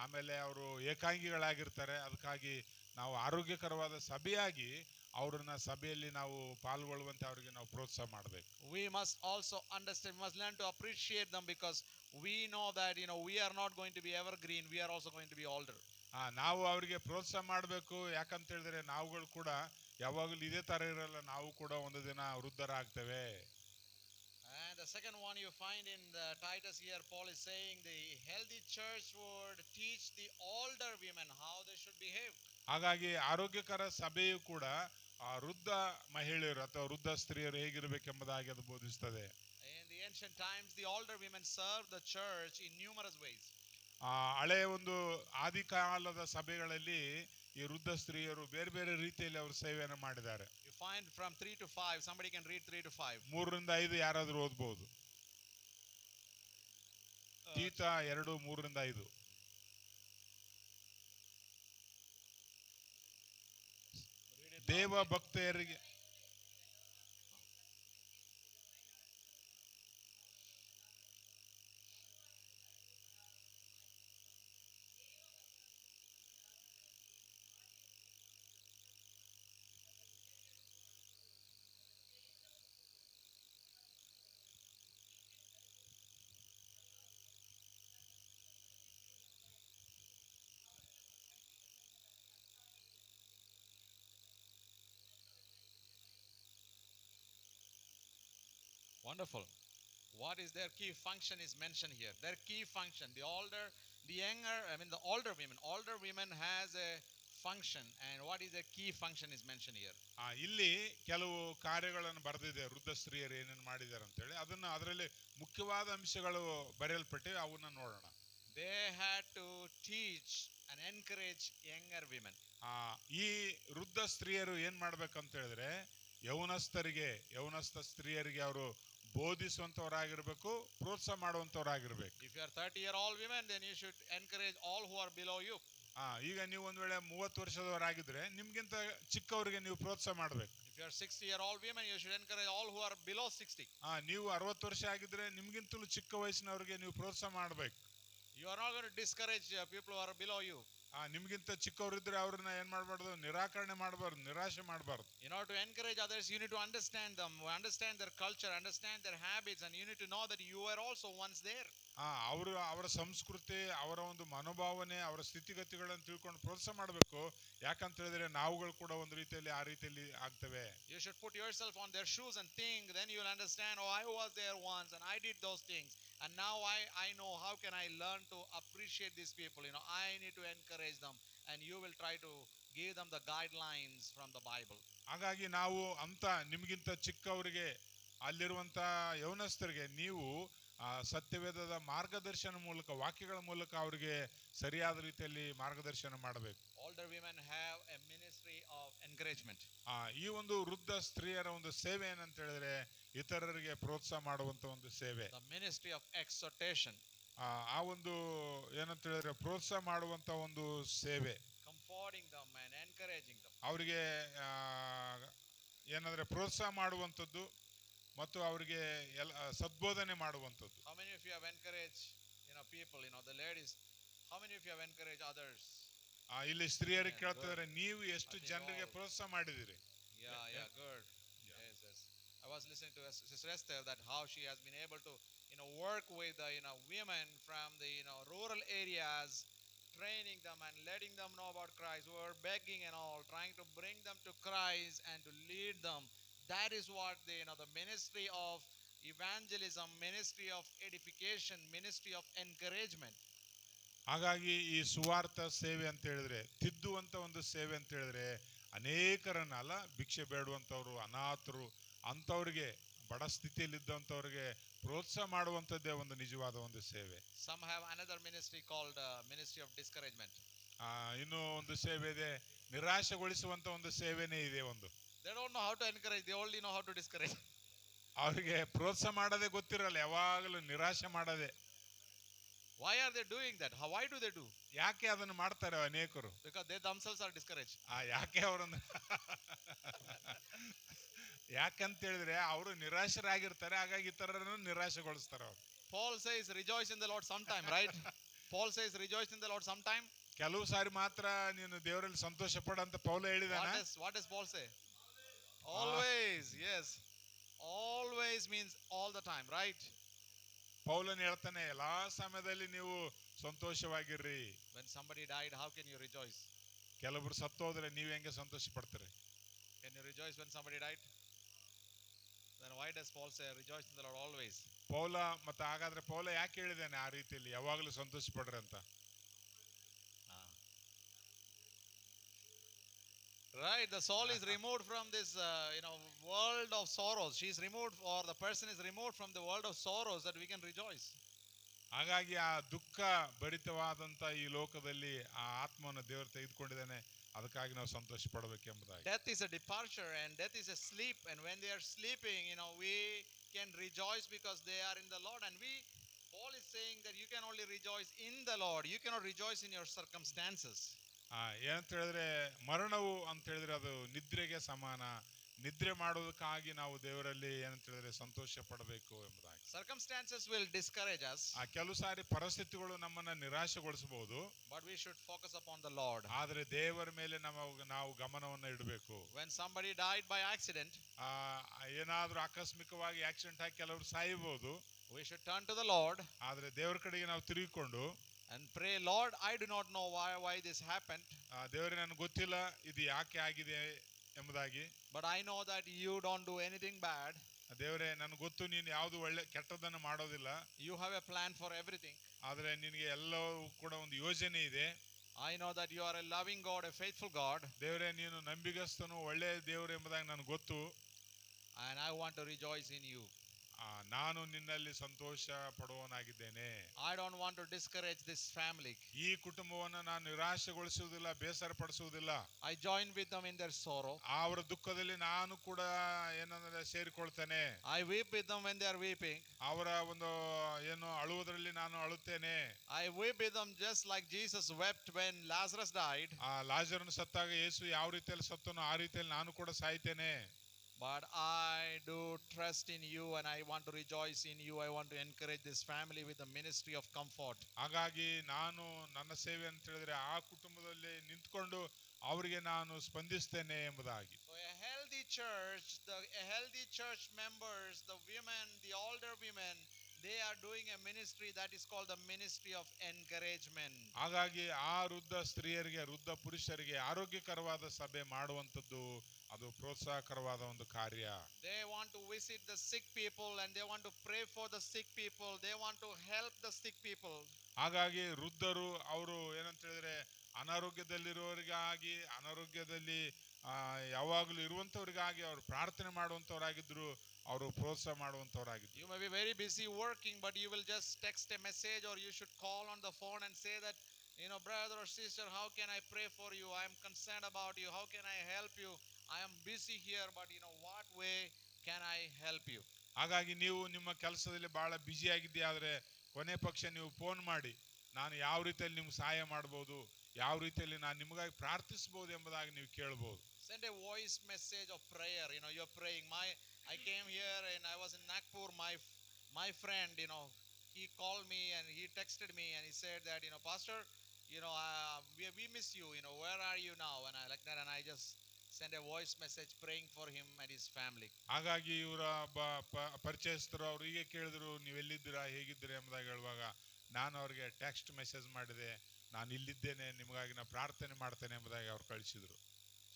ಆಮೇಲೆ ಅವರು ಏಕಾಂಗಿಗಳಾಗಿರ್ತಾರೆ. ಅದಕ್ಕಾಗಿ ನಾವು ಆರೋಗ್ಯಕರವಾದ ಸಭೆಯಾಗಿ ಅವರನ್ನ ಸಭೆಯಲ್ಲಿ ನಾವು ಪಾಲ್ಗೊಳ್ಳುವಂತೆ ಅವರಿಗೆ ನಾವು ಪ್ರೋತ್ಸಾಹ ಮಾಡಬೇಕು. We must also understand, we must learn to appreciate them, because we know that we are not going to be evergreen, we are also going to be older. ನಾವು ಅವರಿಗೆ ಪ್ರೋತ್ಸಾಹ ಮಾಡಬೇಕು. ಯಾಕಂತ ಹೇಳಿದ್ರೆ ನಾವುಗಳು ಕೂಡ ಯಾವಾಗಲೂ ಇದೇ ತರ ಇರಲ್ಲ, ನಾವು ಕೂಡ ಒಂದು ದಿನ ವೃದ್ಧರಾಗ್ತೇವೆ. And the second one you find in the Titus here, Paul is saying the healthy church would teach the older women how they should behave. ಹಾಗಾಗಿ ಆರೋಗ್ಯಕರ ಸಭೆಯು ಕೂಡ ವೃದ್ಧ ಮಹಿಳೆಯರು ಅಥವಾ ವೃದ್ಧ ಸ್ತ್ರೀಯರು ಹೇಗಿರಬೇಕೆಂಬುದಾಗಿ ಅದು ಬೋಧಿಸುತ್ತದೆ. In the ancient times, the older women served the church in numerous ways. ಹಳೆಯ ಒಂದು ಆದಿಕಾಲದ ಸಭೆಗಳಲ್ಲಿ ಈ ವೃದ್ಧ ಸ್ತ್ರೀಯರು ಬೇರೆ ಬೇರೆ ರೀತಿಯಲ್ಲಿ ಅವರು ಸೇವೆಯನ್ನು ಮಾಡಿದ್ದಾರೆ. You find from 3 to 5, somebody can read 3 to 5. 3 ರಿಂದ 5 ಯಾರಾದರೂ ಓದಬಹುದು. ತೀತ 2, 3 ರಿಂದ 5. ದೇವ ಭಕ್ತೆಯರಿಗೆ Wonderful. What is their key function is mentioned here. Their key function, the older, the younger, the older women has a function, and what is their key function is mentioned here. ಇಲ್ಲಿ ಕೆಲವು ಕಾರ್ಯಗಳನ್ನು ಬರೆದಿದೆ, ವೃದ್ಧ ಸ್ತ್ರೀಯರು ಏನೇನು ಮಾಡಿದ್ದಾರೆ ಅಂತ ಹೇಳಿ. ಅದರಲ್ಲಿ ಮುಖ್ಯವಾದ ಅಂಶಗಳು ಬರೆಯಲ್ಪಟ್ಟಿವೆ, ಅವನ್ನ ನೋಡೋಣ. They had to teach and encourage younger women. ಈ ವೃದ್ಧ ಸ್ತ್ರೀಯರು ಏನ್ ಮಾಡ್ಬೇಕಂತ ಹೇಳಿದ್ರೆ, ಯೌವನಸ್ಥ ಸ್ತ್ರೀಯರಿಗೆ ಅವರು ಬೋಧಿಸುವಂತವರಾಗಿರ್ಬೇಕು, ಪ್ರೋತ್ಸಾಹ ಮಾಡುವಂತವರಾಗಿರ್ಬೇಕು. If you are 30-year-old women, then you should encourage all who are below you. ಈಗ ನೀವು ಒಂದ್ ವೇಳೆ 30 ವರ್ಷದವರಾಗಿದ್ರೆ ನಿಮ್ಗಿಂತ ಚಿಕ್ಕವರಿಗೆ ನೀವು ಪ್ರೋತ್ಸಾಹ ಮಾಡ್ಬೇಕು. If you are 60-year-old women, you should encourage all who are below 60. ನೀವು 60 ವರ್ಷ ಆಗಿದ್ರೆ ನಿಮ್ಗಿಂತಲೂ ಚಿಕ್ಕ ವಯಸ್ಸಿನವರಿಗೆ ನೀವು ಪ್ರೋತ್ಸಾಹ ಮಾಡ್ಬೇಕು. You are not going to discourage people who are below you. ನಿಮ್ಗಿಂತ ಚಿಕ್ಕವರಿದ್ರೆ ಅವ್ರನ್ನ ಏನ್ ಮಾಡಬಾರ್ದು, ನಿರಾಕರಣೆ ಮಾಡಬಾರ್ದು, ನಿರಾಶೆ ಮಾಡಬಾರ್ದು. In order to encourage others, you need to understand them, understand their culture, understand their habits, and you need to know that you were also once there. ಅವರ ಸಂಸ್ಕೃತಿ, ಅವರ ಒಂದು ಮನೋಭಾವನೆ, ಅವರ ಸ್ಥಿತಿಗತಿಗಳನ್ನು ತಿಳ್ಕೊಂಡು ಪ್ರೋತ್ಸಾಹ ಮಾಡಬೇಕು. ಯಾಕಂತ ಹೇಳಿದ್ರೆ ನಾವುಗಳು ಕೂಡ ಒಂದು ರೀತಿಯಲ್ಲಿ ಆ ರೀತಿಯಲ್ಲಿ ಆಗ್ತವೆ. You should put yourself on their shoes and think, then you will understand, oh, I was there once and I did those things, and now I know how can I learn to appreciate these people. I need to encourage them, and you will try to give them the guidelines from the Bible. ಹಾಗಾಗಿ ನಾವು ಅಂತ ನಿಮಗಿಂತ ಚಿಕ್ಕವರಿಗೆ, ಅಲ್ಲಿರುವಂತ ಯೌವನಸ್ಥರಿಗೆ ನೀವು ಸತ್ಯವೇದದ ಮಾರ್ಗದರ್ಶನ ಮೂಲಕ, ವಾಕ್ಯಗಳ ಮೂಲಕ ಅವರಿಗೆ ಸರಿಯಾದ ರೀತಿಯಲ್ಲಿ ಮಾರ್ಗದರ್ಶನ ಮಾಡಬೇಕು. Older women have a ministry of encouragement. ಈ ಒಂದು ವೃದ್ಧ ಸ್ತ್ರೀಯರ ಒಂದು ಸೇವೆ ಏನಂತ ಹೇಳಿದ್ರೆ, ಇತರರಿಗೆ ಪ್ರೋತ್ಸಾಹ ಮಾಡುವಂತ ಒಂದು ಸೇವೆ. The ministry of exhortation. ಆ ಒಂದು ಏನಂತ ಹೇಳಿದ್ರೆ ಪ್ರೋತ್ಸಾಹ ಮಾಡುವಂತ ಒಂದು ಸೇವೆ. Comforting them and encouraging them. ಅವರಿಗೆ ಏನಂದ್ರೆ ಪ್ರೋತ್ಸಾಹ ಮಾಡುವಂತದ್ದು, ಮತ್ತು ಅವರಿಗೆ ಸದ್ಬೋಧನೆ ಮಾಡುವಂಥದ್ದು. How many of you have encouraged, people, the ladies? How many of you have encouraged others? ಇಲ್ಲಿ ಸ್ತ್ರೀಯರಿಗೆ Yeah, ಕೇಳ್ತಿದ್ದಾರೆ, good. ನೀವು ಎಷ್ಟು I think ಜನರಿಗೆ all- ಪ್ರೋತ್ಸಾಹ ಮಾಡಿದಿರಿ? Yeah, good. Yeah. Yes. I was listening to Sister Esther that how she has been able to, work with the, women from the, rural areas, training them and letting them know about Christ, who are begging and all, trying to bring them to Christ and to lead them. That is what the, the ministry of evangelism, ministry of edification, ministry of encouragement. ಹಾಗಾಗಿ ಈ ಸುವಾರ್ಥ ಸೇವೆ ಅಂತ ಹೇಳಿದ್ರೆ, ತಿದ್ದುವಂತ ಒಂದು ಸೇವೆ ಅಂತ ಹೇಳಿದ್ರೆ, ಅನೇಕರನ್ನಲ್ಲ, ಭಿಕ್ಷೆ ಬೇಡುವಂಥವ್ರು, ಅನಾಥರು, ಅಂಥವ್ರಿಗೆ, ಬಡ ಸ್ಥಿತಿಯಲ್ಲಿದ್ದಂಥವ್ರಿಗೆ ಪ್ರೋತ್ಸಾಹ ಮಾಡುವಂಥದ್ದೇ ಒಂದು ನಿಜವಾದ ಒಂದು ಸೇವೆ. Some have another ministry called ministry of discouragement. ಇನ್ನೂ ಒಂದು ಸೇವೆ ಇದೆ, ನಿರಾಶೆಗೊಳಿಸುವಂತ ಒಂದು ಸೇವೆನೇ ಇದೆ ಒಂದು. They don't know how to encourage, they only know how to discourage. ಅವರಿಗೆ ಪ್ರೋತ್ಸಾಹ ಮಾಡೋದೇ ಗೊತ್ತಿರಲ್ಲ, ಯಾವಾಗಲೂ ನಿರಾಶೆ ಮಾಡೋದೇ. Why are they doing that? Why do they do? ಯಾಕೆ ಅದನ್ನು ಮಾಡ್ತಾರೆ ಅನೇಕರು? Because they themselves are discouraged. ಯಾಕೆ ಅವರನ್ನು ಯಾಕಂತ ಹೇಳಿದ್ರೆ ಅವರು ನಿರಾಶರಾಗಿರ್ತಾರೆ, ಹಾಗಾಗಿ ಇತರರನ್ನು ನಿರಾಶೆಗೊಳಿಸ್ತಾರೆ ಅವರು. Paul says rejoice in the Lord sometime, right? Paul says rejoice in the Lord sometime. ಕೆಲವು ಸಾರಿ ಮಾತ್ರ ನೀನು ದೇವರಲ್ಲಿ ಸಂತೋಷ ಪಡಂತ ಪೌಲ ಹೇಳಿದಾನ. What does Paul say? Always. Yes. Always means all the time, right? ಪೌಲನ್ ಹೇಳ್ತಾನೆ, ಎಲ್ಲಾ ಸಮಯದಲ್ಲಿ ನೀವು ಸಂತೋಷವಾಗಿರ್ರಿ. When somebody died, how can you rejoice? ಕೆಲವರು ಸತ್ತೋದ್ರೆ ನೀವು ಹೆಂಗೆ ಸಂತೋಷ ಪಡ್ತೀರಿ? Can you rejoice when somebody died? Then why does Paul say rejoice in the Lord always? ಪೌಲ ಮತ್ತೆ ಹಾಗಾದ್ರೆ ಪೌಲ ಯಾಕೆ ಹೇಳಿದಾನೆ ಆ ರೀತಿಯಲ್ಲಿ ಯಾವಾಗಲೂ ಸಂತೋಷ ಪಡ್ರಿ ಅಂತ? Right, the soul is removed from this world of sorrows. She is removed, or the person is removed from the world of sorrows, that we can rejoice. ಹಾಗಾಗಿ ಆ ದುಃಖ ಭರಿತವಾದಂತ ಈ ಲೋಕದಲ್ಲಿ ಆ ಆತ್ಮವನ್ನು ದೇವರು ತೆಗೆದುಕೊಂಡಿದ್ದಾನೆ, ಅದಕ್ಕಾಗಿ ನಾವು ಸಂತೋಷ ಪಡಬೇಕೆಂಬುದಾಗಿ. Death is a departure and death is a sleep, and when they are sleeping, we can rejoice because they are in the Lord. And Paul is saying that you can only rejoice in the Lord. You cannot rejoice in your circumstances. ಏನಂತ ಹೇಳಿದ್ರೆ, ಮರಣವು ಅಂತ ಹೇಳಿದ್ರೆ ಅದು ನಿದ್ರೆಗೆ ಸಮಾನ. ನಿದ್ರೆ ಮಾಡೋದಕ್ಕಾಗಿ ನಾವು ದೇವರಲ್ಲಿ ಏನಂತ ಹೇಳಿದ್ರೆ ಸಂತೋಷ ಪಡಬೇಕು ಎಂಬುದಾಗಿ. Circumstances will discourage us. ಕೆಲವು ಸಾರಿ ಪರಿಸ್ಥಿತಿಗಳು ನಮ್ಮನ್ನ ನಿರಾಶೆಗೊಳಿಸಬಹುದು. But we should focus upon the Lord. ಆದ್ರೆ ದೇವರ ಮೇಲೆ ನಾವು ಗಮನವನ್ನು ಇಡಬೇಕು. When somebody died by accident, ಏನಾದ್ರೂ ಆಕಸ್ಮಿಕವಾಗಿ ಆಕ್ಸಿಡೆಂಟ್ ಆಗಿ ಕೆಲವರು ಸಾಯಬಹುದು. we should turn to the Lord. ಆದ್ರೆ ದೇವರ ಕಡೆಗೆ ನಾವು ತಿರುಗಿಕೊಂಡು and pray, Lord, I do not know why this happened. ದೇವರೇ, ನನಗೆ ಗೊತ್ತಿಲ್ಲ ಇದು ಯಾಕೆ ಆಗಿದೆ ಎಂಬುದಾಗಿ. But I know that you don't do anything bad. ದೇವರೇ, ನನಗೆ ಗೊತ್ತು ನೀನು ಯಾವುದು ಕೆಟ್ಟದನ್ನು ಮಾಡೋದಿಲ್ಲ. You have a plan for everything. ಆದ್ರೆ ನಿನಗೆ ಎಲ್ಲವೂ ಕೂಡ ಒಂದು ಯೋಜನೆ ಇದೆ. I know that you are a loving God, a faithful God. ದೇವರೇ, ನೀನು ನಂಬಿಗಸ್ತನು, ಒಳ್ಳೆಯ ದೇವರು ಎಂಬುದಾಗಿ ನನಗೆ ಗೊತ್ತು. And I want to rejoice in you. ನಾನು ನಿನ್ನಲ್ಲಿ ಸಂತೋಷ ಪಡುವವನಾಗಿದ್ದೇನೆ. I don't want to discourage this family. ಈ ಕುಟುಂಬವನ್ನು ನಾನು ನಿರಾಶೆಗೊಳಿಸುವುದಿಲ್ಲ, ಬೇಸರ ಪಡಿಸುವುದಿಲ್ಲ. I join with them in their sorrow. ಅವರ ದುಃಖದಲ್ಲಿ ನಾನು ಕೂಡ ಏನಂದ್ರೆ ಸೇರಿಕೊಳ್ತೇನೆ. I weep with them when they are weeping. ಅವರ ಒಂದು ಏನು ಅಳುವುದರಲ್ಲಿ ನಾನು ಅಳುತ್ತೇನೆ. I weep with them just like Jesus wept when Lazarus died. ಲಾಜರನು ಸತ್ತಾಗ ಯೇಸು ಯಾವ ರೀತಿಯಲ್ಲಿ ಸತ್ತನೋ ಆ ರೀತಿಯಲ್ಲಿ ನಾನು ಕೂಡ ಸಾಯ್ತೇನೆ. But I do trust in you and I want to rejoice in you. I want to encourage this family with the ministry of comfort. ಹಾಗಾಗಿ ನಾನು ನನ್ನ ಸೇವೆ ಅಂತ ಹೇಳಿದ್ರೆ ಆ ಕುಟುಂಬದಲ್ಲಿ ನಿಂತ್ಕೊಂಡು ಅವರಿಗೆ ನಾನು ಸ್ಪಂದಿಸ್ತೇನೆ ಎಂಬುದಾಗಿ. So a healthy church members, the women, the older women, they are doing a ministry that is called the ministry of encouragement. ಹಾಗಾಗಿ ಆ ವೃದ್ಧ ಸ್ತ್ರೀಯರಿಗೆ, ವೃದ್ಧ ಪುರುಷರಿಗೆ ಆರೋಗ್ಯಕರವಾದ ಸಭೆ ಮಾಡುವಂತದ್ದು ಅದು ಪ್ರೋತ್ಸಾಹಕರವಾದ ಒಂದು ಕಾರ್ಯ. They want to visit the sick people and they want to pray for the sick people. They want to help the sick people. ಹಾಗಾಗಿ ವೃದ್ಧರು ಅವರು ಏನಂತ ಹೇಳಿದ್ರೆ ಅನಾರೋಗ್ಯದಲ್ಲಿರುವವರಿಗಾಗಿ, ಅನಾರೋಗ್ಯದಲ್ಲಿ ಯಾವಾಗಲೂ ಇರುವಂತವರಿಗಾಗಿ ಅವರು ಪ್ರಾರ್ಥನೆ ಮಾಡುವಂತವರಾಗಿದ್ರು, ಅವರು ಪ್ರೋತ್ಸಾಹ ಮಾಡುವಂತವರಾಗಿದ್ರು. You may be very busy working, but you will just text a message or you should call on the phone and say that, brother or sister, how can I pray for you? I am concerned about you. How can I help you? I am busy here, but what way can I help you? ಹಾಗಾಗಿ ನೀವು ನಿಮ್ಮ ಕೆಲಸದಲ್ಲಿ ಬಹಳ busy ಆಗಿದ್ದೀಯ, ಆದ್ರೆ ಕೊನೆ ಪಕ್ಷ ನೀವು phone ಮಾಡಿ ನಾನು ಯಾವ ರೀತಿಯಲ್ಲಿ ನಿಮ್ಗೆ ಸಹಾಯ ಮಾಡಬಹುದು, ಯಾವ ರೀತಿಯಲ್ಲಿ ನಾನು ನಿಮಗಾಗಿ ಪ್ರಾರ್ಥಿಸಬಹುದು ಎಂಬುದಾಗಿ ನೀವು ಕೇಳಬಹುದು. Send a voice message of prayer. You're praying. I came here and I was in Nagpur. My friend, he called me and he texted me and he said that, Pastor, we miss you. Where are you now? And I like that, and I just sent a voice message praying for him and his family. ಹಾಗಾಗಿ ಇವರ ಪರಿಚಯಸ್ಥರು ಅವ್ರು ಹೀಗೆ ಕೇಳಿದ್ರು, ನೀವು ಎಲ್ಲಿದ್ದೀರಾ, ಹೇಗಿದ್ದೀರಾ ಎಂಬುದಾಗಿ ಹೇಳುವಾಗ ನಾನು ಅವ್ರಿಗೆ ಟೆಕ್ಸ್ಟ್ ಮೆಸೇಜ್ ಮಾಡಿದೆ, ನಾನು ಇಲ್ಲಿದ್ದೇನೆ, ನಿಮಗಾಗಿ ನಾನು ಪ್ರಾರ್ಥನೆ ಮಾಡ್ತೇನೆ ಎಂಬುದಾಗಿ ಅವ್ರು ಕಳಿಸಿದ್ರು.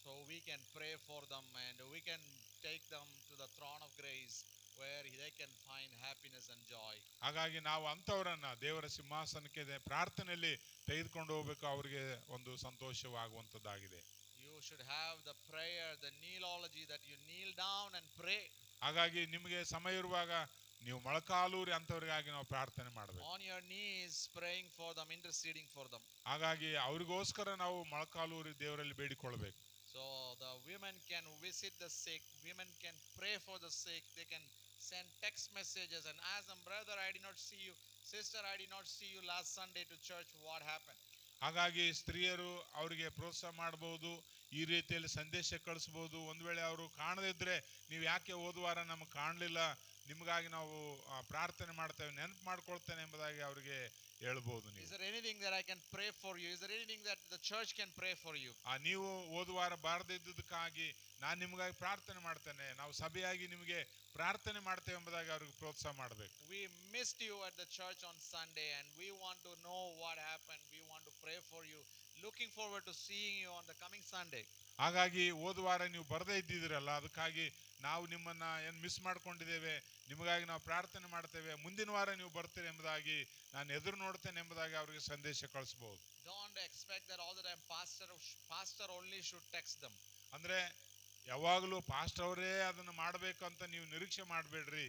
So we can pray for them and we can take them to the throne of grace where they can find happiness and joy. ಹಾಗಾಗಿ ನಾವು ಅಂಥವರನ್ನ ದೇವರ ಸಿಂಹಾಸನಕ್ಕೆ ಪ್ರಾರ್ಥನೆಯಲ್ಲಿ ತೆಗೆದುಕೊಂಡು ಹೋಗಬೇಕು, ಅವರಿಗೆ ಒಂದು ಸಂತೋಷವಾಗುವಂತದ್ದಾಗಿದೆ. You should have the prayer, the kneelology, that you kneel down and pray. ಹಾಗಾಗಿ ನಿಮಗೆ ಸಮಯ ಇರುವಾಗ ನೀವು ಮೊಳಕಾಲೂರಿ ಅಂಥವ್ರಿಗಾಗಿ ನಾವು ಪ್ರಾರ್ಥನೆ ಮಾಡಬೇಕು. On your knees praying for them, interceding for them. ಹಾಗಾಗಿ ಅವರಿಗೋಸ್ಕರ ನಾವು ಮೊಳಕಾಲೂರಿ ದೇವರಲ್ಲಿ ಬೇಡಿಕೊಳ್ಳಬೇಕು. So the women can visit the sick, women can pray for the sick, they can send text messages and ask them, brother, I did not see you, sister, I did not see you last Sunday to church, what happened? ಹಾಗಾಗಿ ಸ್ತ್ರೀಯರು ಅವರಿಗೆ ಪ್ರೋತ್ಸಾಹ ಮಾಡಬಹುದು, ಈ ರೀತಿಯಲ್ಲಿ ಸಂದೇಶ ಕಳಿಸಬಹುದು. ಒಂದು ವೇಳೆ ಅವರು ಕಾಣದಿದ್ರೆ, ನೀವು ಯಾಕೆ ಹೋದ ವಾರ ನಮಗೆ ಕಾಣಲಿಲ್ಲ, ನಿಮಗಾಗಿ ನಾವು ಪ್ರಾರ್ಥನೆ ಮಾಡ್ತೇವೆ, ನೆನಪು ಮಾಡ್ಕೊಳ್ತೇನೆ ಎಂಬುದಾಗಿ ಅವರಿಗೆ ಹೇಳ್ಬಹುದು. Is there anything that I can pray for you? Is there anything that the church can pray for you? ನೀವು ಹೋದ ವಾರ ಬಾರದಿದ್ದಕ್ಕಾಗಿ ನಾನು ನಿಮಗಾಗಿ ಪ್ರಾರ್ಥನೆ ಮಾಡ್ತೇನೆ, ನಾವು ಸಭೆಯಾಗಿ ನಿಮಗೆ ಪ್ರಾರ್ಥನೆ ಮಾಡ್ತೇವೆ ಎಂಬುದಾಗಿ ಅವ್ರಿಗೆ ಪ್ರೋತ್ಸಾಹ ಮಾಡಬೇಕು. We missed you at the church on Sunday and we want to know what happened. We want to pray for you. Looking forward to seeing you on the coming Sunday. ಹಾಗಾಗಿ ಹೋದ ವಾರ ನೀವು ಬರದೇ ಇದ್ದಿದ್ರಲ್ಲ, ಅದಕ್ಕಾಗಿ ನಾವು ನಿಮ್ಮನ್ನ ಏನು ಮಿಸ್ ಮಾಡ್ಕೊಂಡಿದ್ದೇವೆ, ನಿಮಗಾಗಿ ನಾವು ಪ್ರಾರ್ಥನೆ ಮಾಡ್ತೇವೆ, ಮುಂದಿನ ವಾರ ನೀವು ಬರ್ತೀರಿ ಎಂಬುದಾಗಿ ನಾನು ಎದುರು ನೋಡ್ತೇನೆ ಎಂಬುದಾಗಿ ಅವರಿಗೆ ಸಂದೇಶ ಕಳಿಸಬಹುದು. Don't expect that all the time pastor only should text them. ಅಂದ್ರೆ ಯಾವಾಗಲೂ ಪಾಸ್ಟರ್ ಅವರೇ ಅದನ್ನು ಮಾಡಬೇಕು ಅಂತ ನೀವು ನಿರೀಕ್ಷೆ ಮಾಡಬೇಡ್ರಿ.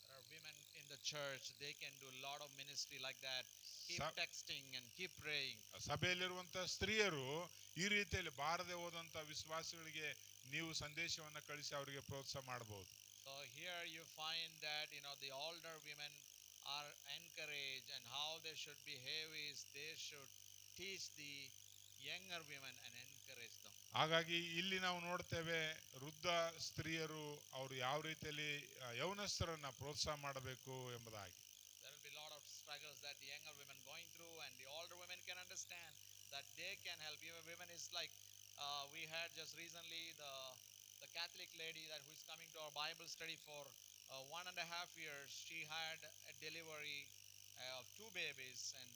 There are women in the church, they can do a lot of ministry like that. Keep texting and keep praying. ಸಭೆಯಲ್ಲಿರುವಂತ ಸ್ತ್ರೀಯರು ಈ ರೀತಿಯಲ್ಲಿ ಬಾರದೆ ಹೋದಂತ ವಿಶ್ವಾಸಿಗಳಿಗೆ ನೀವು ಸಂದೇಶವನ್ನ ಕಳಿಸಿ ಅವರಿಗೆ ಪ್ರೋತ್ಸಾಹ ಮಾಡಬಹುದು. So here you find that the older women are encouraged, and how they should behave is they should teach the younger women and encourage them. ಹಾಗಾಗಿ ಇಲ್ಲಿ ನಾವು ನೋಡ್ತೇವೆ, ವೃದ್ಧ ಸ್ತ್ರೀಯರು ಅವರು ಯಾವ ರೀತಿಯಲ್ಲಿ ಯೌವನಸ್ಥರನ್ನ ಪ್ರೋತ್ಸಾಹ ಮಾಡಬೇಕು ಎಂಬುದಾಗಿ. There will be a lot of struggles that the younger women going through, and the older women can understand that they can help. Even women is like we had just recently the Catholic lady who is coming to our Bible study for 1.5 years. She had a delivery of 2 babies, and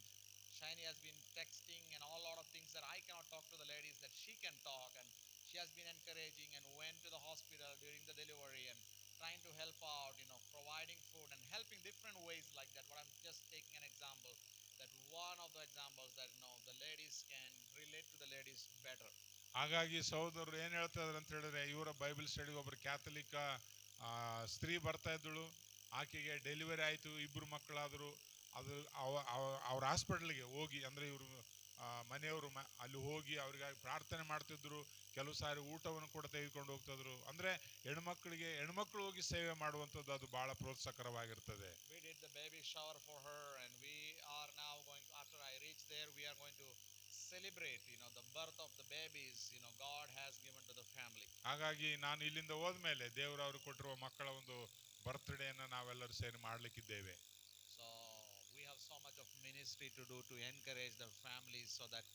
Shiny has been texting and all lot of things that I cannot talk to the ladies, that she can talk, and she has been encouraging and went to the hospital during the delivery and trying to help out, providing food and helping different ways like that. But I'm just taking an example, that one of the examples that the ladies can relate to the ladies better. ಹಾಗಾಗಿ ಸಹೋದರರು ಏನ್ ಹೇಳ್ತಾ ಇದ್ರು ಅಂತ ಹೇಳಿದ್ರೆ, ಇವರ Bible ಸ್ಟಡಿಗೆ ಒಬ್ಬರು Catholic ಸ್ತ್ರೀ ಬರ್ತಾ ಇದ್ದಳು, ಆಕೆಗೆ ಡೆಲಿವರಿ ಆಯಿತು, 2 ಮಕ್ಕಳಾದರು. ಅದು ಅವ್ರ ಹಾಸ್ಪಿಟಲ್ಗೆ ಹೋಗಿ, ಅಂದ್ರೆ ಇವರು ಮನೆಯವರು ಅಲ್ಲಿ ಹೋಗಿ ಅವ್ರಿಗಾಗಿ ಪ್ರಾರ್ಥನೆ ಮಾಡ್ತಿದ್ರು. ಕೆಲವು ಸಾರಿ ಊಟವನ್ನು ಕೂಡ ತೆಗೆದುಕೊಂಡು ಹೋಗ್ತಿದ್ರು. ಅಂದ್ರೆ ಹೆಣ್ಮಕ್ಳು ಹೋಗಿ ಸೇವೆ ಮಾಡುವಂಥದ್ದು ಅದು ಬಹಳ ಪ್ರೋತ್ಸಾಹಕರವಾಗಿರ್ತದೆ. We did the baby shower for her, and we are now going to, after I reach there, we are going to celebrate the birth of the babies God has given to the family. ಹಾಗಾಗಿ ನಾನು ಇಲ್ಲಿಂದ ಹೋದ್ಮೇಲೆ ದೇವರು ಅವರು ಕೊಟ್ಟಿರುವ ಮಕ್ಕಳ ಒಂದು ಬರ್ತ್ಡೇನ ನಾವೆಲ್ಲರೂ ಸೇರಿ ಮಾಡ್ಲಿಕ್ಕಿದ್ದೇವೆ. So we have so much of ministry to do to encourage the families so that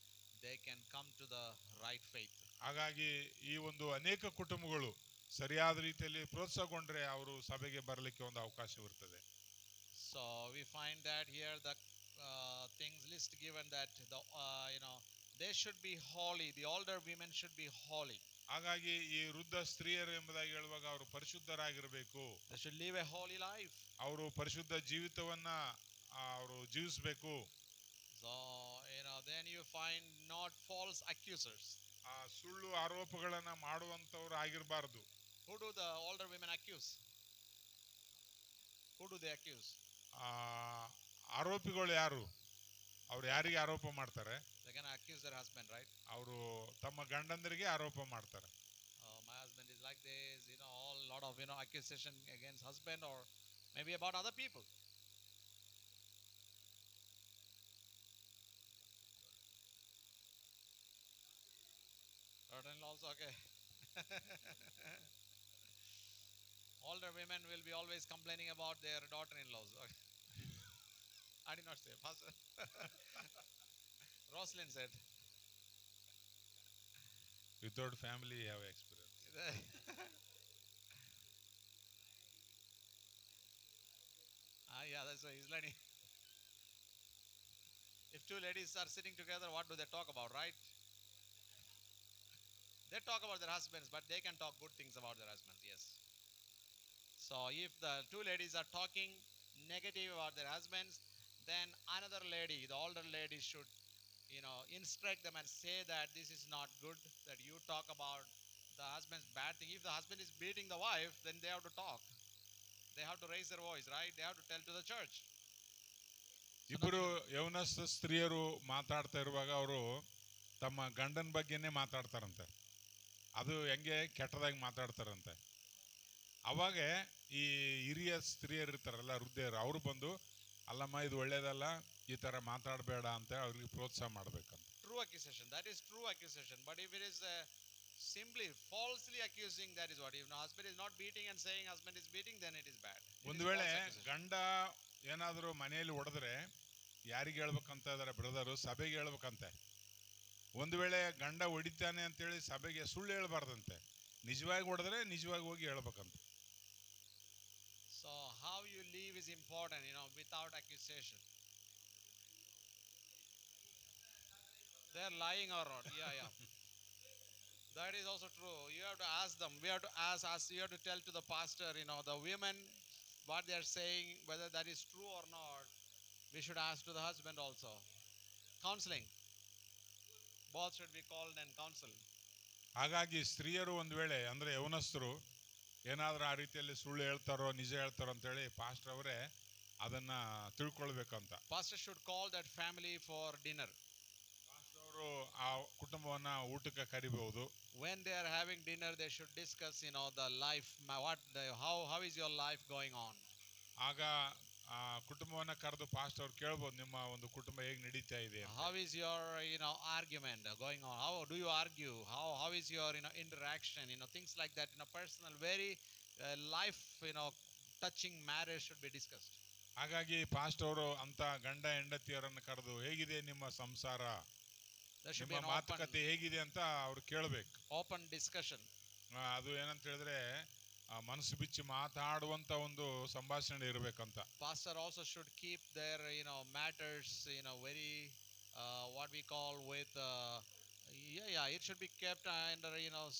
they can come to the right faith. ಹಾಗಾಗಿ ಈ ಒಂದು ಅನೇಕ ಕುಟುಂಬಗಳು ಸರಿಯಾದ ರೀತಿಯಲ್ಲಿ ಪ್ರೋತ್ಸಾಹಗೊಂಡ್ರೆ ಅವರು ಸಭೆಗೆ ಬರಲಿಕ್ಕೆ ಒಂದು ಅವಕಾಶವಿರುತ್ತದೆ. So we find that here the things list given that they should be holy. The older women should be holy. ಹಾಗಾಗಿ ಈ ವೃದ್ಧ ಸ್ತ್ರೀಯರು ಎಂಬುದಾಗಿ ಹೇಳುವಾಗ ಅವರು ಪರಿಶುದ್ಧರಾಗಿರಬೇಕು. They should live a holy life. ಅವರು ಪರಿಶುದ್ಧ ಜೀವಿತವನ್ನ ಅವರು ಜೀವಿಸಬೇಕು. So then you find not false accusers. ಸುಳ್ಳು ಆರೋಪಗಳನ್ನ ಮಾಡುವಂತವರು ಆಗಿರಬಾರದು. Who do the older women accuse? Who do they accuse? ಆರೋಪಿಗಳು ಯಾರು? ಅವ್ರು ಯಾರಿಗೆ ಆರೋಪ ಮಾಡ್ತಾರೆ? They can accuse their husband, right? ಅವರು ತಮ್ಮ ಗಂಡಂದರಿಗೆ ಆರೋಪ ಮಾಡ್ತಾರೆ. My husband is like this, all lot of accusation against husband, or maybe about other people. Daughter-in-laws, okay. Older women will be always complaining about their daughter-in-laws. Okay. I did not say, Pastor. Roslyn said. Without family, you have experience. Yeah, that's why he's learning. If two ladies are sitting together, what do they talk about, right? They talk about their husbands, but they can talk good things about their husbands, yes. So if the two ladies are talking negative about their husbands, then another lady, the older lady, should instruct them and say that this is not good, that you talk about the husband's bad thing. If the husband is beating the wife, then they have to talk. They have to raise their voice, right? They have to tell to the church. So ಇಬ್ಬರು ಯೌವನಸ್ಥ ಸ್ತ್ರೀಯರು ಮಾತಾಡ್ತಾ ಇರುವಾಗ ಅವರು ತಮ್ಮ ಗಂಡನ ಬಗ್ಗೆನೇ ಮಾತಾಡ್ತಾರಂತೆ. ಅದು ಹೆಂಗೆ ಕೆಟ್ಟದಾಗಿ ಮಾತಾಡ್ತಾರಂತೆ. ಅವಾಗ ಈ ಹಿರಿಯ ಸ್ತ್ರೀಯರು ಇರ್ತಾರಲ್ಲ, ವೃದ್ಧೆಯರು, ಅವರು ಬಂದು ಅಲ್ಲಮ್ಮ ಇದು ಒಳ್ಳೇದಲ್ಲ, ಈ ತರ ಮಾತಾಡಬೇಡ ಅಂತ ಅವ್ರಿಗೆ ಪ್ರೋತ್ಸಾಹ ಮಾಡ್ಬೇಕಂತ. True accusation, that is true accusation. But if it is simply falsely accusing, that is what. If the husband is not beating and saying husband is beating, then it is bad. ಒಂದು ವೇಳೆ ಗಂಡ ಏನಾದರೂ ಮನೆಯಲ್ಲಿ ಹೊಡೆದ್ರೆ ಯಾರಿಗೆ ಹೇಳ್ಬೇಕಂತ ಇದಾರೆ brother? ಸಭೆಗೆ ಹೇಳ್ಬೇಕಂತೆ. ಒಂದು ವೇಳೆ ಗಂಡ ಹೊಡಿತಾನೆ ಅಂತೇಳಿ ಸಭೆಗೆ ಸುಳ್ಳು ಹೇಳ್ಬಾರ್ದಂತೆ. ನಿಜವಾಗಿ ಹೊಡೆದ್ರೆ ನಿಜವಾಗಿ ಹೋಗಿ ಹೇಳ್ಬೇಕಂತೆ. So how you live is important, without accusation. They're lying or not? Yeah. That is also true. You have to ask them. We have to ask. You have to tell to the pastor, the women, what they are saying, whether that is true or not. We should ask to the husband also. Counseling. Both should be called and counseled. ಹಾಗಾಗಿ ಸ್ತ್ರೀಯರು ಒಂದು ವೇಳೆ ಅಂದ್ರೆ ಯೌವನಸ್ಥರು ಏನಾದ್ರೂ ಆ ರೀತಿಯಲ್ಲಿ ಸುಳ್ಳು ಹೇಳ್ತಾರೋ ನಿಜ ಹೇಳ್ತಾರೋ ಅಂತೇಳಿ ಪಾಸ್ಟರ್ ಅವರೇ ಅದನ್ನ ತಿಳ್ಕೊಳ್ಬೇಕಂತ. Pastor should call that family for dinner. Pastor ಅವರು ಆ ಕುಟುಂಬವನ್ನ ಊಟಕ್ಕೆ ಕರಿಬಹುದು. When they are having dinner, they should discuss, the life, how is your life going on. ಆಗ ಆ ಕುಟುಂಬವನ್ನ ಕರೆದು ಪಾಸ್ಟರ್ ಅವ್ರು ಕೇಳ್ಬೋದು, ನಿಮ್ಮ ಒಂದು ಕುಟುಂಬ ಹೇಗೆ ನಡೀತಾ ಇದೆ. How is your argument going on? How do you argue? How is your interaction? Things like that. Personal, very life touching matters should be discussed. ಹಾಗಾಗಿ ಪಾಸ್ಟರ್ ಅವರು ಅಂತ ಗಂಡ ಹೆಂಡತಿಯರನ್ನ ಕರೆದು ಹೇಗಿದೆ ನಿಮ್ಮ ಸಂಸಾರ, ನಿಮ್ಮ ಮಾತುಕತೆ ಹೇಗಿದೆ ಅಂತ ಅವ್ರು ಕೇಳಬೇಕು. Open discussion. ಅದು ಏನಂತ ಹೇಳಿದ್ರೆ ಮನಸ್ಸು ಬಿಚ್ಚಿ ಮಾತಾಡುವಂತ ಒಂದು ಸಂಭಾಷಣೆ ಇರಬೇಕಂತ. Pastor also should keep their matters very what we call with it should be kept under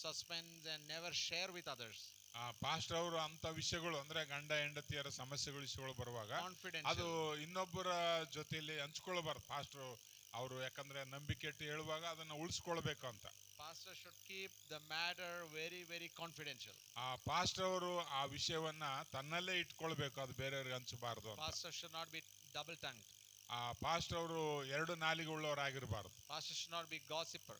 suspense and never share with others. Pastor ಅವರು ಅಂತ ವಿಷಯಗಳು ಅಂದ್ರೆ ಗಂಡ ಹೆಂಡತಿಯರ ಸಮಸ್ಯೆಗಳು ವಿಷಯಗಳು ಬರುವಾಗ ಅದು ಇನ್ನೊಬ್ಬರ ಜೊತೆಯಲ್ಲಿ ಹಂಚ್ಕೊಳ್ಬಾರ್ದು. ಪಾಸ್ಟರ್ ಅವರು ಯಾಕಂದ್ರೆ ನಂಬಿಕೆ ಇಟ್ಟು ಹೇಳುವಾಗ ಅದನ್ನ ಉಳಿಸ್ಕೊಳ್ಬೇಕು ಅಂತ. Pastor should keep the matter very very confidential. Pastor ಅವರು ಆ ವಿಷಯವನ್ನ ತನ್ನಲ್ಲೇ ಇಟ್ಕೊಳ್ಬೇಕು, ಅದು ಬೇರೆಯವರಿಗೆ ಹಂಚಬಾರದು ಅಂತ. Pastor should not be double tongued. Pastor ಅವರು ಎರಡು ನಾಲಿಗೆ ಉಳ್ಳವರಾಗಿರಬಾರದು. Pastor should not be gossiper.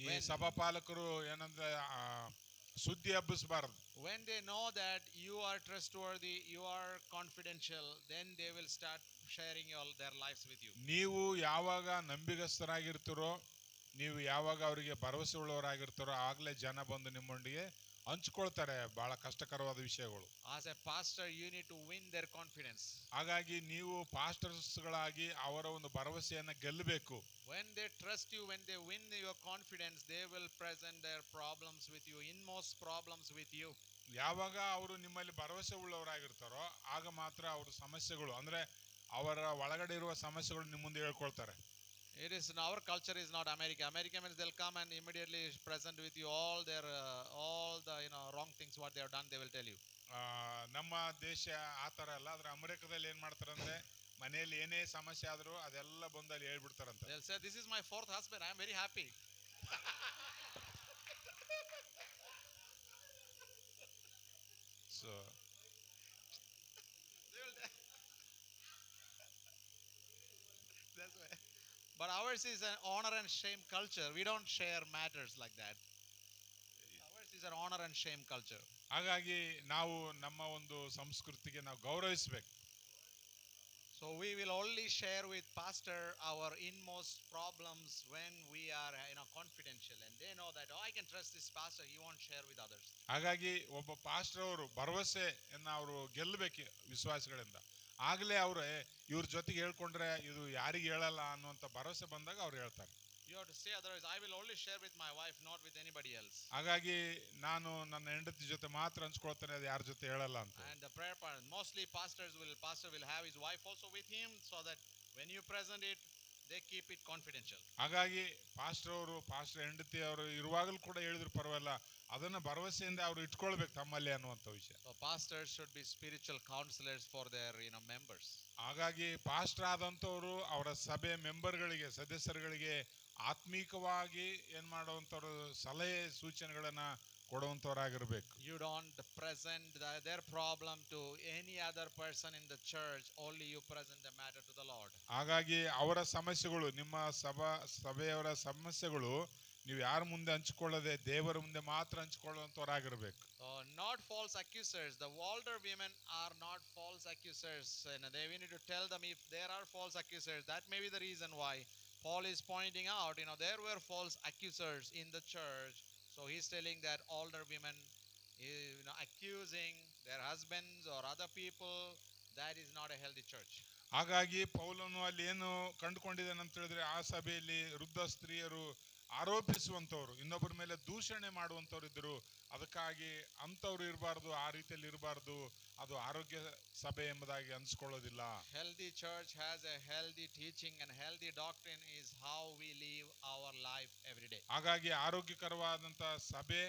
ಈ ಸಭಾಪಾಲಕರು ಏನಂದ್ರೆ ಸುದ್ದಿ ಹಬ್ಬಿಸಬಾರದು. When they know that you are trustworthy, you are confidential, then they will start sharing their lives with you. ನೀವು ಯಾವಾಗ ನಂಬಿಗಸ್ತರಾಗಿರ್ತೀರೋ, ನೀವು ಯಾವಾಗ ಅವರಿಗೆ ಭರವಸೆ ಉಳ್ಳವರಾಗಿರ್ತಾರೋ ಆಗ್ಲೇ ಜನ ಬಂದು ನಿಮ್ಮೊಂದಿಗೆ ಹಂಚ್ಕೊಳ್ತಾರೆ ಬಹಳ ಕಷ್ಟಕರವಾದ ವಿಷಯಗಳು. As a pastor, you need to win their confidence. ಹಾಗಾಗಿ ನೀವು ಪಾಸ್ಟರ್ಸ್ಗಳಾಗಿ ಅವರ ಒಂದು ಭರವಸೆಯನ್ನ ಗೆಲ್ಲಬೇಕು. When they trust you, when they win your confidence, they will present their problems with you, inmost problems with you. ಯಾವಾಗ ಅವರು ನಿಮ್ಮಲ್ಲಿ ಭರವಸೆ ಉಳ್ಳವರಾಗಿರ್ತಾರೋ ಆಗ ಮಾತ್ರ ಅವರ ಸಮಸ್ಯೆಗಳು ಅಂದ್ರೆ ಅವರ ಒಳಗಡೆ ಇರುವ ಸಮಸ್ಯೆಗಳು ನಿಮ್ಮ ಮುಂದೆ ಹೇಳ್ಕೊಳ್ತಾರೆ. It is our culture is not America. America means they'll come and immediately present with you all the wrong things what they have done. They will tell you. ನಮ್ಮ ದೇಶ ಆತರ ಅಲ್ಲ. ಆದ್ರೆ ಅಮೆರಿಕದಲ್ಲಿ ಏನ್ ಮಾಡ್ತಾರಂದ್ರೆ ಮನೆಯಲ್ಲಿ ಏನೇ ಸಮಸ್ಯೆ ಆದ್ರೂ ಅದೆಲ್ಲ ಬಂದು ಅಲ್ಲಿ ಹೇಳ್ಬಿಡ್ತಾರಂತೆ. They'll say, this is my fourth husband. I am very happy. So that's why. But ours is an honor and shame culture. We don't share matters like that. Ours is an honor and shame culture. ಹಾಗಾಗಿ ನಾವು ನಮ್ಮ ಒಂದು ಸಂಸ್ಕೃತಿಗೆ ನಾವು ಗೌರವಿಸಬೇಕು. So So we will only share with pastor our inmost problems when we are confidential, and they know that, oh, I can trust this pastor, he won't share with others. ಹಾಗಾಗಿ ಒಬ್ಬ pastor ಅವರು ಭರವಸೆಯನ್ನ ಅವರು ಗೆಲ್ಲಬೇಕು ವಿಶ್ವಾಸಿಗಳಿಂದ. ಆಗಲೇ ಅವ್ರೆ ಇವ್ರ ಜೊತೆಗೆ ಹೇಳ್ಕೊಂಡ್ರೆ ಇದು ಯಾರಿಗೆ ಹೇಳಲ್ಲ ಅನ್ನುವಂಥ ಭರವಸೆ ಬಂದಾಗ ಅವ್ರು ಹೇಳ್ತಾರೆ. You have to say otherwise, I will only share with my wife, not with anybody else. ಹಾಗಾಗಿ ನಾನು ನನ್ನ ಹೆಂಡತಿ ಜೊತೆ ಮಾತ್ರ ಹಂಚ್ಕೊಳ್ತೇನೆ, ಅದು ಯಾರ ಜೊತೆ ಹೇಳಲ್ಲ ಅಂತ. And the prayer part, mostly pastor will have his wife also with him, so that when you present it, they keep it confidential. ಹಾಗಾಗಿ ಪಾಸ್ಟರ್ ಹೆಂಡತಿ ಅವರು ಇರುವಾಗಲೂ ಕೂಡ ಹೇಳಿದ್ರು ಪರವಾಗಿಲ್ಲ, ಅದನ್ನ ಭರವಸೆಯಿಂದ ಅವರು ಇಟ್ಕೊಳ್ಬೇಕು ತಮ್ಮಲ್ಲಿ ಅನ್ನುವಂಥ ವಿಷಯ. So pastors should be spiritual counselors for their members. ಹಾಗಾಗಿ ಪಾಸ್ಟರ್ ಆದಂತವರು ಅವರ ಸಭೆ ಮೆಂಬರ್ಗಳಿಗೆ, ಸದಸ್ಯರುಗಳಿಗೆ ಆತ್ಮೀಕವಾಗಿ ಏನ್ ಮಾಡುವಂತವ್ರು ಸಲಹೆ ಸೂಚನೆಗಳನ್ನ ಕೊಡುವಂತವರಾಗಿರ್ಬೇಕು. You don't present their problem to any other person in the church, only you present the matter to the Lord. ಹಾಗಾಗಿ ಅವರ ಸಮಸ್ಯೆಗಳು, ನಿಮ್ಮ ಸಭೆಯವರ ಸಮಸ್ಯೆಗಳು ನೀವು ಯಾರ ಮುಂದೆ ಹಂಚಿಕೊಳ್ಳದೆ ದೇವರ ಮುಂದೆ ಮಾತ್ರ ಹಂಚಿಕೊಳ್ಳುವಂತವರಾಗಿರ್ಬೇಕು. Not false accusers. The older women are not false accusers, and we need to tell them if there are false accusers. That may be the reason why Paul is pointing out, there were false accusers in the church. So he's telling that older women, accusing their husbands or other people, that is not a healthy church. ಹಾಗಾಗಿ ಪೌಲನು ಅಲ್ಲಿ ಏನು ಕಂಡುಕೊಂಡಿದ್ದಾನೆ ಅಂತ ಹೇಳಿದ್ರೆ, ಆ ಸಭೆಯಲ್ಲಿ ವೃದ್ಧ ಸ್ತ್ರೀಯರು ಆರೋಪಿಸುವಂತವ್ರು, ಇನ್ನೊಬ್ಬರ ಮೇಲೆ ದೂಷಣೆ ಮಾಡುವಂತವ್ರು ಇದ್ರು. ಅದಕ್ಕಾಗಿ ಅಂತವ್ರು ಇರಬಾರ್ದು, ಆ ರೀತಿಯಲ್ಲಿ ಇರಬಾರ್ದು, ಅದು ಆರೋಗ್ಯ ಸಭೆ ಎಂಬುದಾಗಿ ಅನ್ಸ್ಕೊಳ್ಳೋದಿಲ್ಲ. Healthy church has a healthy teaching, and healthy doctrine is how we live our life every day. ಹಾಗಾಗಿ ಆರೋಗ್ಯಕರವಾದಂತ ಸಭೆ,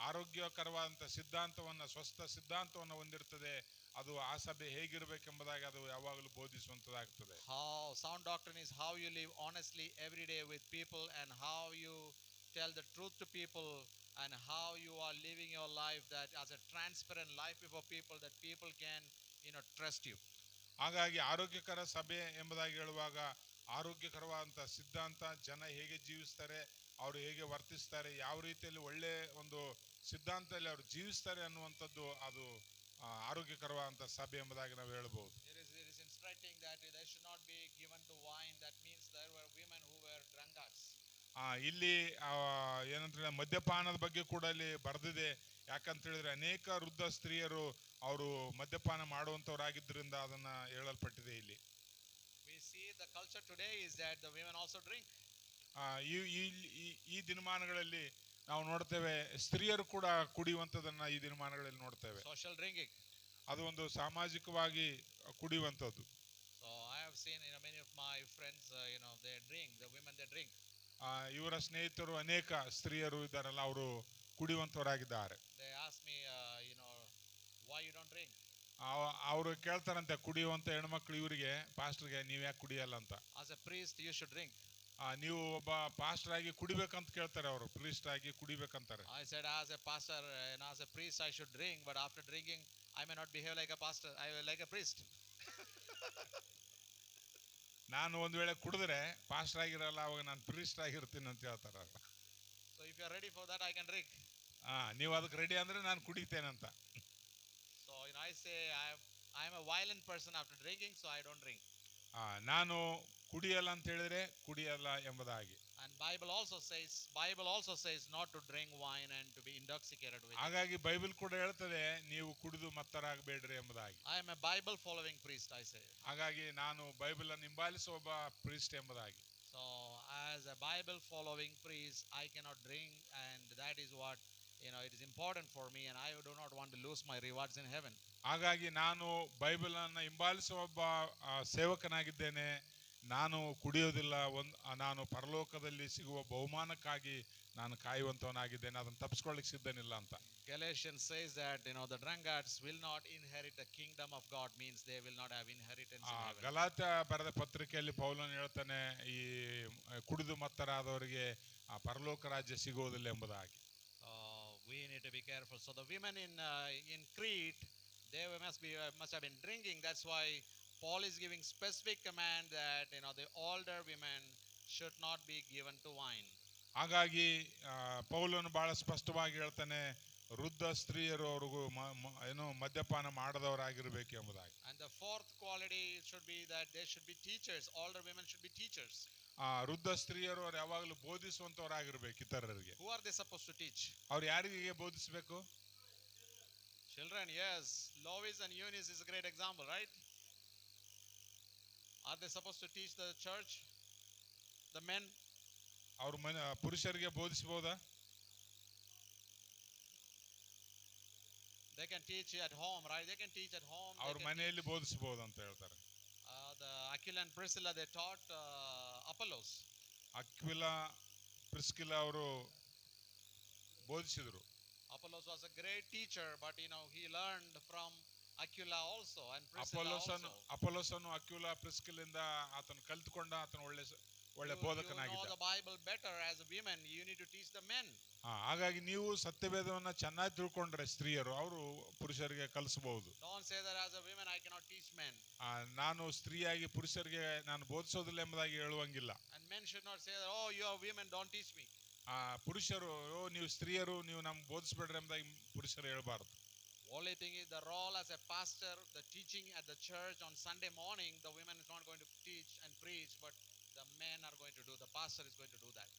ಆರೋಗ್ಯಕರವಾದಂತ ಸಿದ್ಧಾಂತವನ್ನ, ಸ್ವಸ್ಥ ಸಿದ್ಧಾಂತವನ್ನ ಹೊಂದಿರ್ತದೆ. ಅದು ಆ ಸಭೆ ಹೇಗಿರಬೇಕೆಂಬುದಾಗಿ ಅದು ಯಾವಾಗಲೂ ಬೋಧಿಸುವಂತದಾಗ್ತದೆ. How sound doctrine is how you live honestly every day with people, and how you tell the truth to people, and how you are living your life that as a transparent life before people, that people can trust you. ಹಾಗಾಗಿ ಆರೋಗ್ಯಕರ ಸಭೆ ಎಂಬುದಾಗಿ ಹೇಳುವಾಗ, ಆರೋಗ್ಯಕರವಾದಂತ ಸಿದ್ಧಾಂತ, ಜನ ಹೇಗೆ ಜೀವಿಸ್ತಾರೆ, ಅವರು ಹೇಗೆ ವರ್ತಿಸ್ತಾರೆ, ಯಾವ ರೀತಿಯಲ್ಲಿ ಒಳ್ಳೆ ಒಂದು ಸಿದ್ಧಾಂತದಲ್ಲಿ ಅವರು ಜೀವಿಸ್ತಾರೆ ಅನ್ನುವಂಥದ್ದು ಅದು ಆರೋಗ್ಯಕರವಾದಂತ ಸಭೆ ಎಂಬುದಾಗಿ ನಾವು ಹೇಳ್ಬೋದು. It is instructing that they should not be given to wine. That means there were women who were drunkards. ಇಲ್ಲಿ ಏನಂತ ಮದ್ಯಪಾನದ ಬಗ್ಗೆ ಕೂಡ ಇಲ್ಲಿ ಬರೆದಿದೆ. ಯಾಕಂತ ಹೇಳಿದ್ರೆ ಅನೇಕ ವೃದ್ಧ ಸ್ತ್ರೀಯರು ಅವರು ಮದ್ಯಪಾನ ಮಾಡುವಂತವರಾಗಿದ್ದರಿಂದ ಅದನ್ನ ಹೇಳಲ್ಪಟ್ಟಿದೆ ಇಲ್ಲಿ. We see the culture today is that the women also drink. ಈ ದಿನಮಾನಗಳಲ್ಲಿ ನಾವು ನೋಡ್ತೇವೆ, ಸ್ತ್ರೀಯರು ಕೂಡ ಕುಡಿಯುವಂತದನ್ನ ಈ ದಿನಮಾನಗಳಲ್ಲಿ ನೋಡ್ತೇವೆ. Social drinking. ಅದು ಒಂದು ಸಾಮಾಜಿಕವಾಗಿ ಕುಡಿಯುವಂತದ್ದು. So I have seen many of my friends, they drink. The women, they drink. ಇವರ ಸ್ನೇಹಿತರು ಅನೇಕ ಸ್ತ್ರೀಯರು ಇದ್ದಾರಲ್ಲ, ಅವರು ಕುಡಿಯುವಂತವರಾಗಿದ್ದಾರೆ. They ask me, why you don't drink? ಅವರು ಕೇಳ್ತಾರಂತೆ, ಕುಡಿಯುವಂತ ಹೆಣ್ಮಕ್ಳು ಇವರಿಗೆ, ಪಾಸ್ಟರ್ಗೆ, ನೀವ್ ಯಾಕೆ ಕುಡಿಯಲ್ಲ ಅಂತ. As a priest you should drink. ನೀವು ಒಬ್ಬ ಪಾಸ್ಟರ್ ಆಗಿ ಕುಡಿಬೇಕಂತ ಕೇಳ್ತಾರೆ ಅವರು, ಪ್ರೀಸ್ಟ್ ಆಗಿ ಕುಡಿಬೇಕಂತಾರೆ. I said, as a pastor and as a priest I should drink, but after drinking I may not behave like a pastor, I will like a priest. ನಾನು ಒಂದ್ ವೇಳೆ ಕುಡಿದ್ರೆ ಪಾಸ್ಟರ್ ಆಗಿರಲ್ಲ, ಅವಾಗ ನಾನು ಪ್ರೀಸ್ಟ್ ಆಗಿರ್ತೀನಿ ಅಂತ ಹೇಳ್ತಾರ. So if you are ready for that, I can drink. ನೀವು ಅದಕ್ಕೆ ರೆಡಿ ಅಂದ್ರೆ ನಾನು ಕುಡಿತೇನಂತ. So I say I am a violent person after drinking, so I don't drink. ನಾನು ಕುಡಿಯಲ್ಲ ಅಂತ ಹೇಳಿದ್ರೆ ಕುಡಿಯಲ್ಲ ಎಂಬುದಾಗಿ. And Bible also says not to drink wine and to be intoxicated with it. ಹಾಗಾಗಿ ಬೈಬಲ್ ಕೂಡ ಹೇಳ್ತದೆ, ನೀವು ಕುಡಿದು ಮತ್ತರಾಗಬೇಡ್ರಿ ಎಂಬುದಾಗಿ. I am a Bible following priest, I say. ಹಾಗಾಗಿ ನಾನು ಬೈಬಲ್ ಅನ್ನು ಹಿಂಬಾಲಿಸುವ ಒಬ್ಬ ಪ್ರೀಸ್ಟ್ ಎಂಬುದಾಗಿ. So as a Bible following priest I cannot drink, and that is what it is important for me, and I do not want to lose my rewards in heaven. ಹಾಗಾಗಿ ನಾನು Bible ಅನ್ನು ಹಿಂಬಾಲಿಸುವ ಒಬ್ಬ ಸೇವಕನಾಗಿದ್ದೇನೆ. ನಾನು ಕುಡಿಯೋದಿಲ್ಲ, ನಾನು ಪರಲೋಕದಲ್ಲಿ ಸಿಗುವ ಬಹುಮಾನಕ್ಕಾಗಿ ನಾನು ಕಾಯುವಂತವನಾಗಿದ್ದೇನೆ, ಅದನ್ನು ತಪ್ಪಿಸ್ಕೊಳ್ಳಿಕ್ಕೆ ಸಿದ್ಧನಿಲ್ಲ ಅಂತ. Galatians says that the drunkards will not inherit the kingdom of God, means they will not have inheritance in heaven. Galatia ಬರೆದ ಪತ್ರಿಕೆಯಲ್ಲಿ ಪೌಲನು ಹೇಳ್ತಾನೆ, ಈ ಕುಡಿದು ಮತ್ತರಾದವರಿಗೆ ಪರಲೋಕ ರಾಜ್ಯ ಸಿಗುವುದಿಲ್ಲ ಎಂಬುದಾಗಿ. We need to be careful. So the women in Crete, they must have been drinking. That's why Paul is giving specific command that the older women should not be given to wine. ಹಾಗಾಗಿ ಪೌಲನು ಬಹಳ ಸ್ಪಷ್ಟವಾಗಿ ಹೇಳ್ತಾನೆ, ವೃದ್ಧ ಸ್ತ್ರೀಯರು ಅವ್ರಿಗೂ ಏನು ಮದ್ಯಪಾನ ಮಾಡದವರಾಗಿರ್ಬೇಕು ಎಂಬುದಾಗಿ. And the fourth quality should be that they should be teachers. Older women should be teachers. ವೃದ್ಧ ಸ್ತ್ರೀಯರು ಅವ್ರು ಯಾವಾಗಲೂ ಬೋಧಿಸುವಂತವರಾಗಿರ್ಬೇಕು ಇತರರಿಗೆ. Who are they supposed to teach? ಅವ್ರು ಯಾರಿಗೆ ಬೋಧಿಸಬೇಕು? Children, yes. Lois and Eunice is a great example, right? Are they supposed to teach the church? The men? ಅವ್ರ ಪುರುಷರಿಗೆ ಬೋಧಿಸಬಹುದಾ? They can teach at home, right? They can teach at home. ಅವ್ರ ಮನೆಯಲ್ಲಿ ಬೋಧಿಸಬಹುದು ಅಂತ ಹೇಳ್ತಾರೆ. The Aquila and Priscilla, they taught Apollos. ಅಕ್ವಿಲಾ ಪ್ರಿಸ್ಕಿಲಾ ಅವರು ಬೋಧಿಸಿದರು. Apollos was a great teacher, but he learned from Aquila also and Priscilla also. ಅಪೊಲೋಸನು ಅಕ್ವಿಲಾ ಪ್ರಿಸ್ಕಿಲಿಂದ ಆತನು ಕಲಿತುಕೊಂಡ ಆತನು ಒಳ್ಳೆ ಬೋಧಕನಾಗಿದ್ದ. You know the Bible better as a woman, you need to teach the men. ಹಾಗಾಗಿ ನೀವು ಸತ್ಯವೇದವನ್ನ ಚೆನ್ನಾಗಿ ತಿಳ್ಕೊಂಡ್ರೆ ಸ್ತ್ರೀಯರು ಅವರು ಪುರುಷರಿಗೆ ಕಲಿಸಬಹುದು. Don't say that as a woman I cannot teach men. ನಾನು ಸ್ತ್ರೀಯಾಗಿ ಪುರುಷರಿಗೆ ನಾನು ಬೋಧಿಸೋದಿಲ್ಲ ಎಂಬುದಾಗಿ ಹೇಳುವಂಗಿಲ್ಲ. And men should not say that, oh you are women, don't teach me. ಪುರುಷರು ನೀವು ಸ್ತ್ರೀಯರು ನೀವು ನಮ್ಗೆ ಬೋಧಿಸಬೇಡ್ರಿ ಎಂಬುದಾಗಿ ಪುರುಷರು ಹೇಳಬಾರದು. Only thing is the role as a pastor, the teaching at the church on Sunday morning, the women is not going to teach and preach, but the men are going to do, the pastor is going to do that.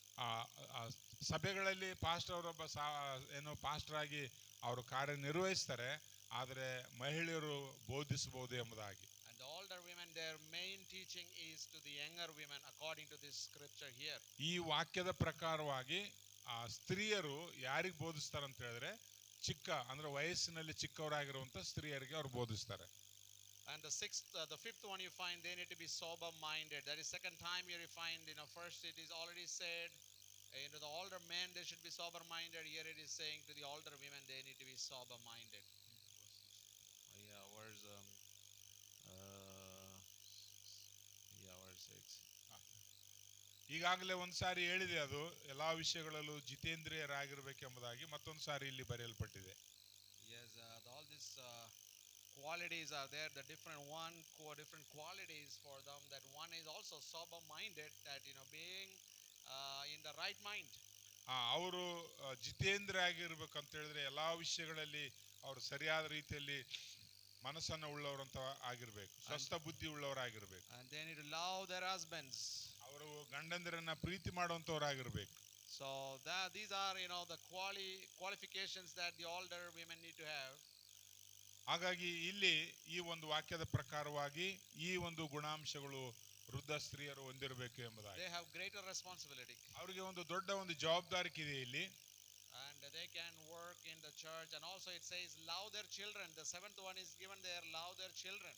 ಸಭೆಗಳಲ್ಲಿ pastor ಅವರೊಬ್ಬ pastor ಆಗಿ ಅವರು ಕಾರ್ಯನಿರ್ವಹಿಸ್ತಾರೆ, ಆದರೆ ಮಹಿಳೆಯರು ಬೋಧಿಸಬಹುದು ಎಂಬುದಾಗಿ. And the older women, their main teaching is to the younger women according to this scripture here. ಈ ವಾಕ್ಯದ ಪ್ರಕಾರವಾಗಿ ಸ್ತ್ರೀಯರು ಯಾರಿಗೆ ಬೋಧಿಸ್ತಾರೆ ಅಂತ ಹೇಳಿದ್ರೆ ಅಂದ್ರೆ ವಯಸ್ಸಿನಲ್ಲಿ ಚಿಕ್ಕವರಾಗಿರುವಂತ ಸ್ತ್ರೀಯರಿಗೆ ಅವರು ಬೋಧಿಸ್ತಾರೆ. And the fifth one you find, they need to be sober minded. That is second time here you find, first it is already said, the older men they should be sober minded. Here it is saying to the older women they need to be sober minded. Yeah, where's verse 6. ಈಗಾಗಲೇ ಒಂದ್ಸಾರಿ ಹೇಳಿದೆ, ಅದು ಎಲ್ಲಾ ವಿಷಯಗಳಲ್ಲೂ ಜಿತೇಂದ್ರಿಯರಾಗಿರ್ಬೇಕೆಂಬುದಾಗಿ ಮತ್ತೊಂದು ಸಾರಿ ಇಲ್ಲಿ ಬರೆಯಲ್ಪಟ್ಟಿದೆ. Yes, all these qualities are there, the different qualities for them. That one is also sober minded, that being in the right mind. ಅವರು ಜಿತೇಂದ್ರಿಯ ಆಗಿರ್ಬೇಕಂತ ಹೇಳಿದ್ರೆ ಎಲ್ಲಾ ವಿಷಯಗಳಲ್ಲಿ ಅವರು ಸರಿಯಾದ ರೀತಿಯಲ್ಲಿ ಮನಸ್ಸನ್ನು ಉಳ್ಳವರಂತ ಆಗಿರ್ಬೇಕು, ಸ್ವಸ್ಥ ಬುದ್ಧಿ ಉಳ್ಳವರಾಗಿರ್ಬೇಕು. And they need to love their husbands. ಅವರು ಗಂಡಂದಿರನ್ನ ಪ್ರೀತಿ ಮಾಡುವಂತವರಾಗಿರ್ಬೇಕು. So these are the qualifications that the older women need to have. ಹಾಗಾಗಿ ಇಲ್ಲಿ ಈ ಒಂದು ವಾಕ್ಯದ ಪ್ರಕಾರವಾಗಿ ಈ ಒಂದು ಗುಣಾಂಶಗಳು ವೃದ್ಧ ಸ್ತ್ರೀಯರು ಹೊಂದಿರಬೇಕು ಎಂಬುದಾಗಿ. They have greater responsibility. ಅವರಿಗೆ ಒಂದು ದೊಡ್ಡ ಒಂದು ಜವಾಬ್ದಾರಿ ಇದೆ ಇಲ್ಲಿ. And they can work in the church. And also it says love their children. The seventh one is given there, love their children.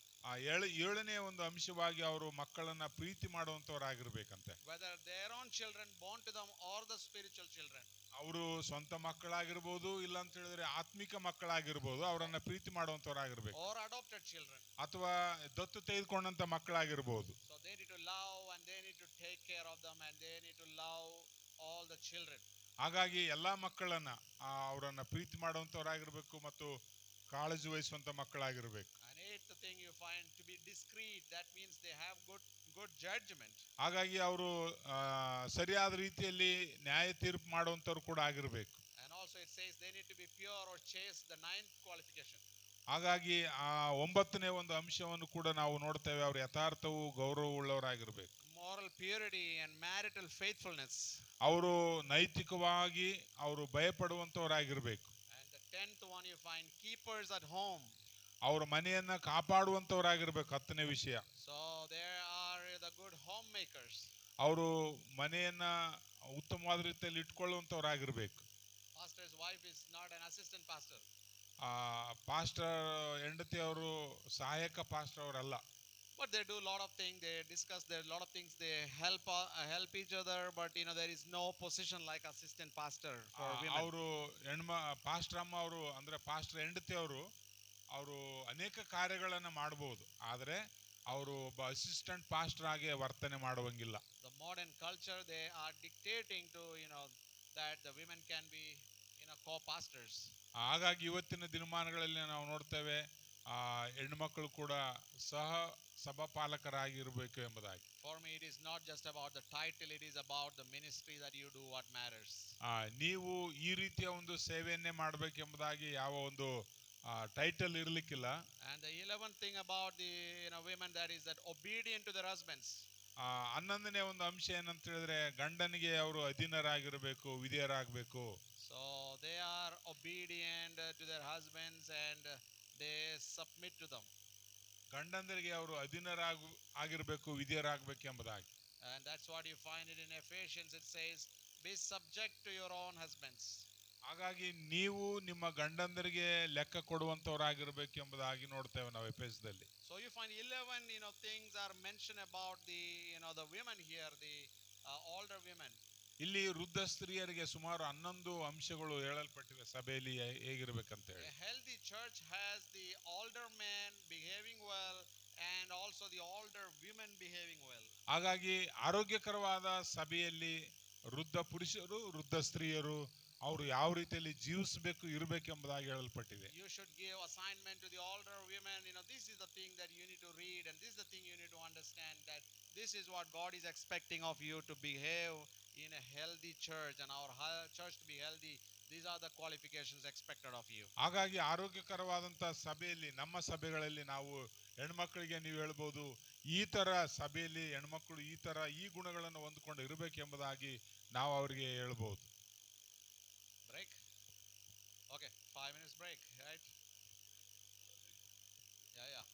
ಏಳನೇ ಒಂದು ಅಂಶವಾಗಿ ಅವರು ಮಕ್ಕಳನ್ನ ಪ್ರೀತಿ ಮಾಡುವಂತವರಾಗಿರ್ಬೇಕಂತೆ. Whether their own children born to them or the spiritual children. ಅವರು ಸ್ವಂತ ಮಕ್ಕಳಾಗಿರ್ಬೋದು, ಇಲ್ಲ ಅಂತ ಹೇಳಿದ್ರೆ ಆತ್ಮಿಕ ಮಕ್ಕಳಾಗಿರ್ಬೋದು, ಅವರನ್ನ ಪ್ರೀತಿ ಮಾಡುವಂತವರಾಗಿರ್ಬೇಕು. Or adopted children. ಅಥವಾ ದತ್ತು ತೆಗೆದುಕೊಂಡಂತ ಮಕ್ಕಳಾಗಿರ್ಬೋದು. So they need to love and they need to take care of them and they need to love all the children. ಹಾಗಾಗಿ ಎಲ್ಲಾ ಮಕ್ಕಳನ್ನ ಅವರನ್ನ ಪ್ರೀತಿ ಮಾಡುವಂತವರಾಗಿರ್ಬೇಕು ಮತ್ತು ಕಾಳಜಿ ವಹಿಸುವಂತ ಮಕ್ಕಳಾಗಿರ್ಬೇಕು. And eighth thing you find, to be discreet. That means they have good judgment. ಹಾಗಾಗಿ ಅವರು ಸರಿಯಾದ ರೀತಿಯಲ್ಲಿ ನ್ಯಾಯ ತೀರ್ಪು ಮಾಡುವಂತವ್ರು ಕೂಡ ಆಗಿರ್ಬೇಕು. And also it says they need to be pure or chaste, the ninth qualification. ಹಾಗಾಗಿ ಒಂಬತ್ತನೇ ಒಂದು ಅಂಶವನ್ನು ಕೂಡ ನಾವು ನೋಡ್ತೇವೆ, ಅವರು ಯಥಾರ್ಥವು ಗೌರವವುಳ್ಳವರಾಗಿರ್ಬೇಕು. Moral purity and marital faithfulness. ಅವರು ನೈತಿಕವಾಗಿ ಅವರು ಭಯಪಡುವಂತವರಾಗಿರ್ಬೇಕು. And the 10th one you find, keepers at home. ಅವರ ಮನೆಯನ್ನ ಕಾಪಾಡುವಂತವರಾಗಿರ್ಬೇಕು. 10ನೇ ವಿಷಯ. So there are the good homemakers. ಅವರು ಮನೆಯನ್ನ ಉತ್ತಮವಾದ ರೀತಿಯಲ್ಲಿ ಇಟ್ಕೊಳ್ಳುವಂತವರಾಗಿರ್ಬೇಕು. Pastor's wife is not an assistant pastor. Pastor ಹೆಂಡತಿ ಅವರು ಸಹಾಯಕ ಪಾಸ್ಟರ್ ಅವರಲ್ಲ. But they do a lot of things, they discuss, there are a lot of things, they help each other, but there is no position like assistant pastor for women. ಅವರು pastor ಅಮ್ಮ ಅವರು ಅಂದ್ರೆ pastor ಹೆಂಡತಿ ಅವರು ಅನೇಕ ಕಾರ್ಯಗಳನ್ನು ಮಾಡಬಹುದು, ಆದರೆ ಅವರು ಒಬ್ಬ ಅಸಿಸ್ಟೆಂಟ್ ಪಾಸ್ಟರ್ ಆಗಿ ವರ್ತನೆ ಮಾಡುವಂಗಿಲ್ಲ. The modern culture, they are dictating to that the women can be co-pastors. ಹಾಗಾಗಿ ಇವತ್ತಿನ ದಿನಮಾನಗಳಲ್ಲಿ ನಾವು ನೋಡ್ತೇವೆ ಹೆಣ್ಣು ಮಕ್ಕಳು ಕೂಡ ಸಹ ಸಭಾಪಾಲಕರಾಗಿರಬೇಕು ಎಂಬುದಾಗಿ. For me, it is not just about the title, it is about the ministry that you do what matters. ನೀವು ಈ ರೀತಿಯ ಒಂದು ಸೇವೆಯನ್ನೇ ಮಾಡಬೇಕೆಂಬುದಾಗಿ ಯಾವ ಒಂದು title ಇರಲಿಕ್ಕಿಲ್ಲ. And the 11th thing about the women, that is that obedient to their husbands. 11ನೇ ಒಂದು ಅಂಶ ಏನಂತ ಹೇಳಿದ್ರೆ ಗಂಡನಿಗೆ ಅವರು ಅಧೀನರಾಗಿರಬೇಕು, ವಿಧೇಯರಾಗಬೇಕು. So they are obedient to their husbands and they submit to them. ಗಂಡಂದರಿಗೆ ಅವರು ಅಧೀನರಾಗಿರಬೇಕು, ವಿಧೇಯರಾಗಬೇಕು ಎಂಬುದಾಗಿ. And that's what you find it in Ephesians. It says, be subject to your own husbands. ಹಾಗಾಗಿ ನೀವು ನಿಮ್ಮ ಗಂಡಂದರಿಗೆ ಲೆಕ್ಕ ಕೊಡುವಂತವರಾಗಿರಬೇಕು ಎಂಬುದಾಗಿ ನೋಡ್ತೇವೆ ನಾವು ಎಫೆಸದಲ್ಲಿ. So you find 11 things are mentioned about the the women here, the older women. ಇಲ್ಲಿ ವೃದ್ಧ ಸ್ತ್ರೀಯರಿಗೆ ಸುಮಾರು 11 ಅಂಶಗಳು ಹೇಳಲ್ಪಟ್ಟಿವೆ ಸಭೆಯಲ್ಲಿ ಹೇಗಿರಬೇಕಂತ ಹೇಳಿ. A healthy church has the older men behaving well and also the older women behaving well. ಹಾಗಾಗಿ ಆರೋಗ್ಯಕರವಾದ ಸಭೆಯಲ್ಲಿ ವೃದ್ಧ ಪುರುಷರು, ವೃದ್ಧ ಸ್ತ್ರೀಯರು ಅವರು ಯಾವ ರೀತಿಯಲ್ಲಿ ಜೀವಿಸಬೇಕು ಇರಬೇಕೆಂಬುದಾಗಿ ಹೇಳಲ್ಪಟ್ಟಿದೆ. You should give assignment to the older women. This is the thing that you need to read, and this is the thing you need to understand, that this is what God is expecting of you to behave in a healthy church, and our church to be healthy. These are the qualifications expected of you. ಹಾಗಾಗಿ ಆರೋಗ್ಯಕರವಾದಂತ ಸಭೆಯಲ್ಲಿ, ನಮ್ಮ ಸಭೆಗಳಲ್ಲಿ ನಾವು ಹೆಣ್ಮಕ್ಳಿಗೆ ನೀವು ಹೇಳ್ಬೋದು, ಈ ತರ ಸಭೆಯಲ್ಲಿ ಹೆಣ್ಮಕ್ಳು ಈ ಗುಣಗಳನ್ನು ಹೊಂದ್ಕೊಂಡು ಇರಬೇಕೆಂಬುದಾಗಿ ನಾವು ಅವರಿಗೆ ಹೇಳ್ಬೋದು. Break. Okay, 5 minutes break, right? Yeah.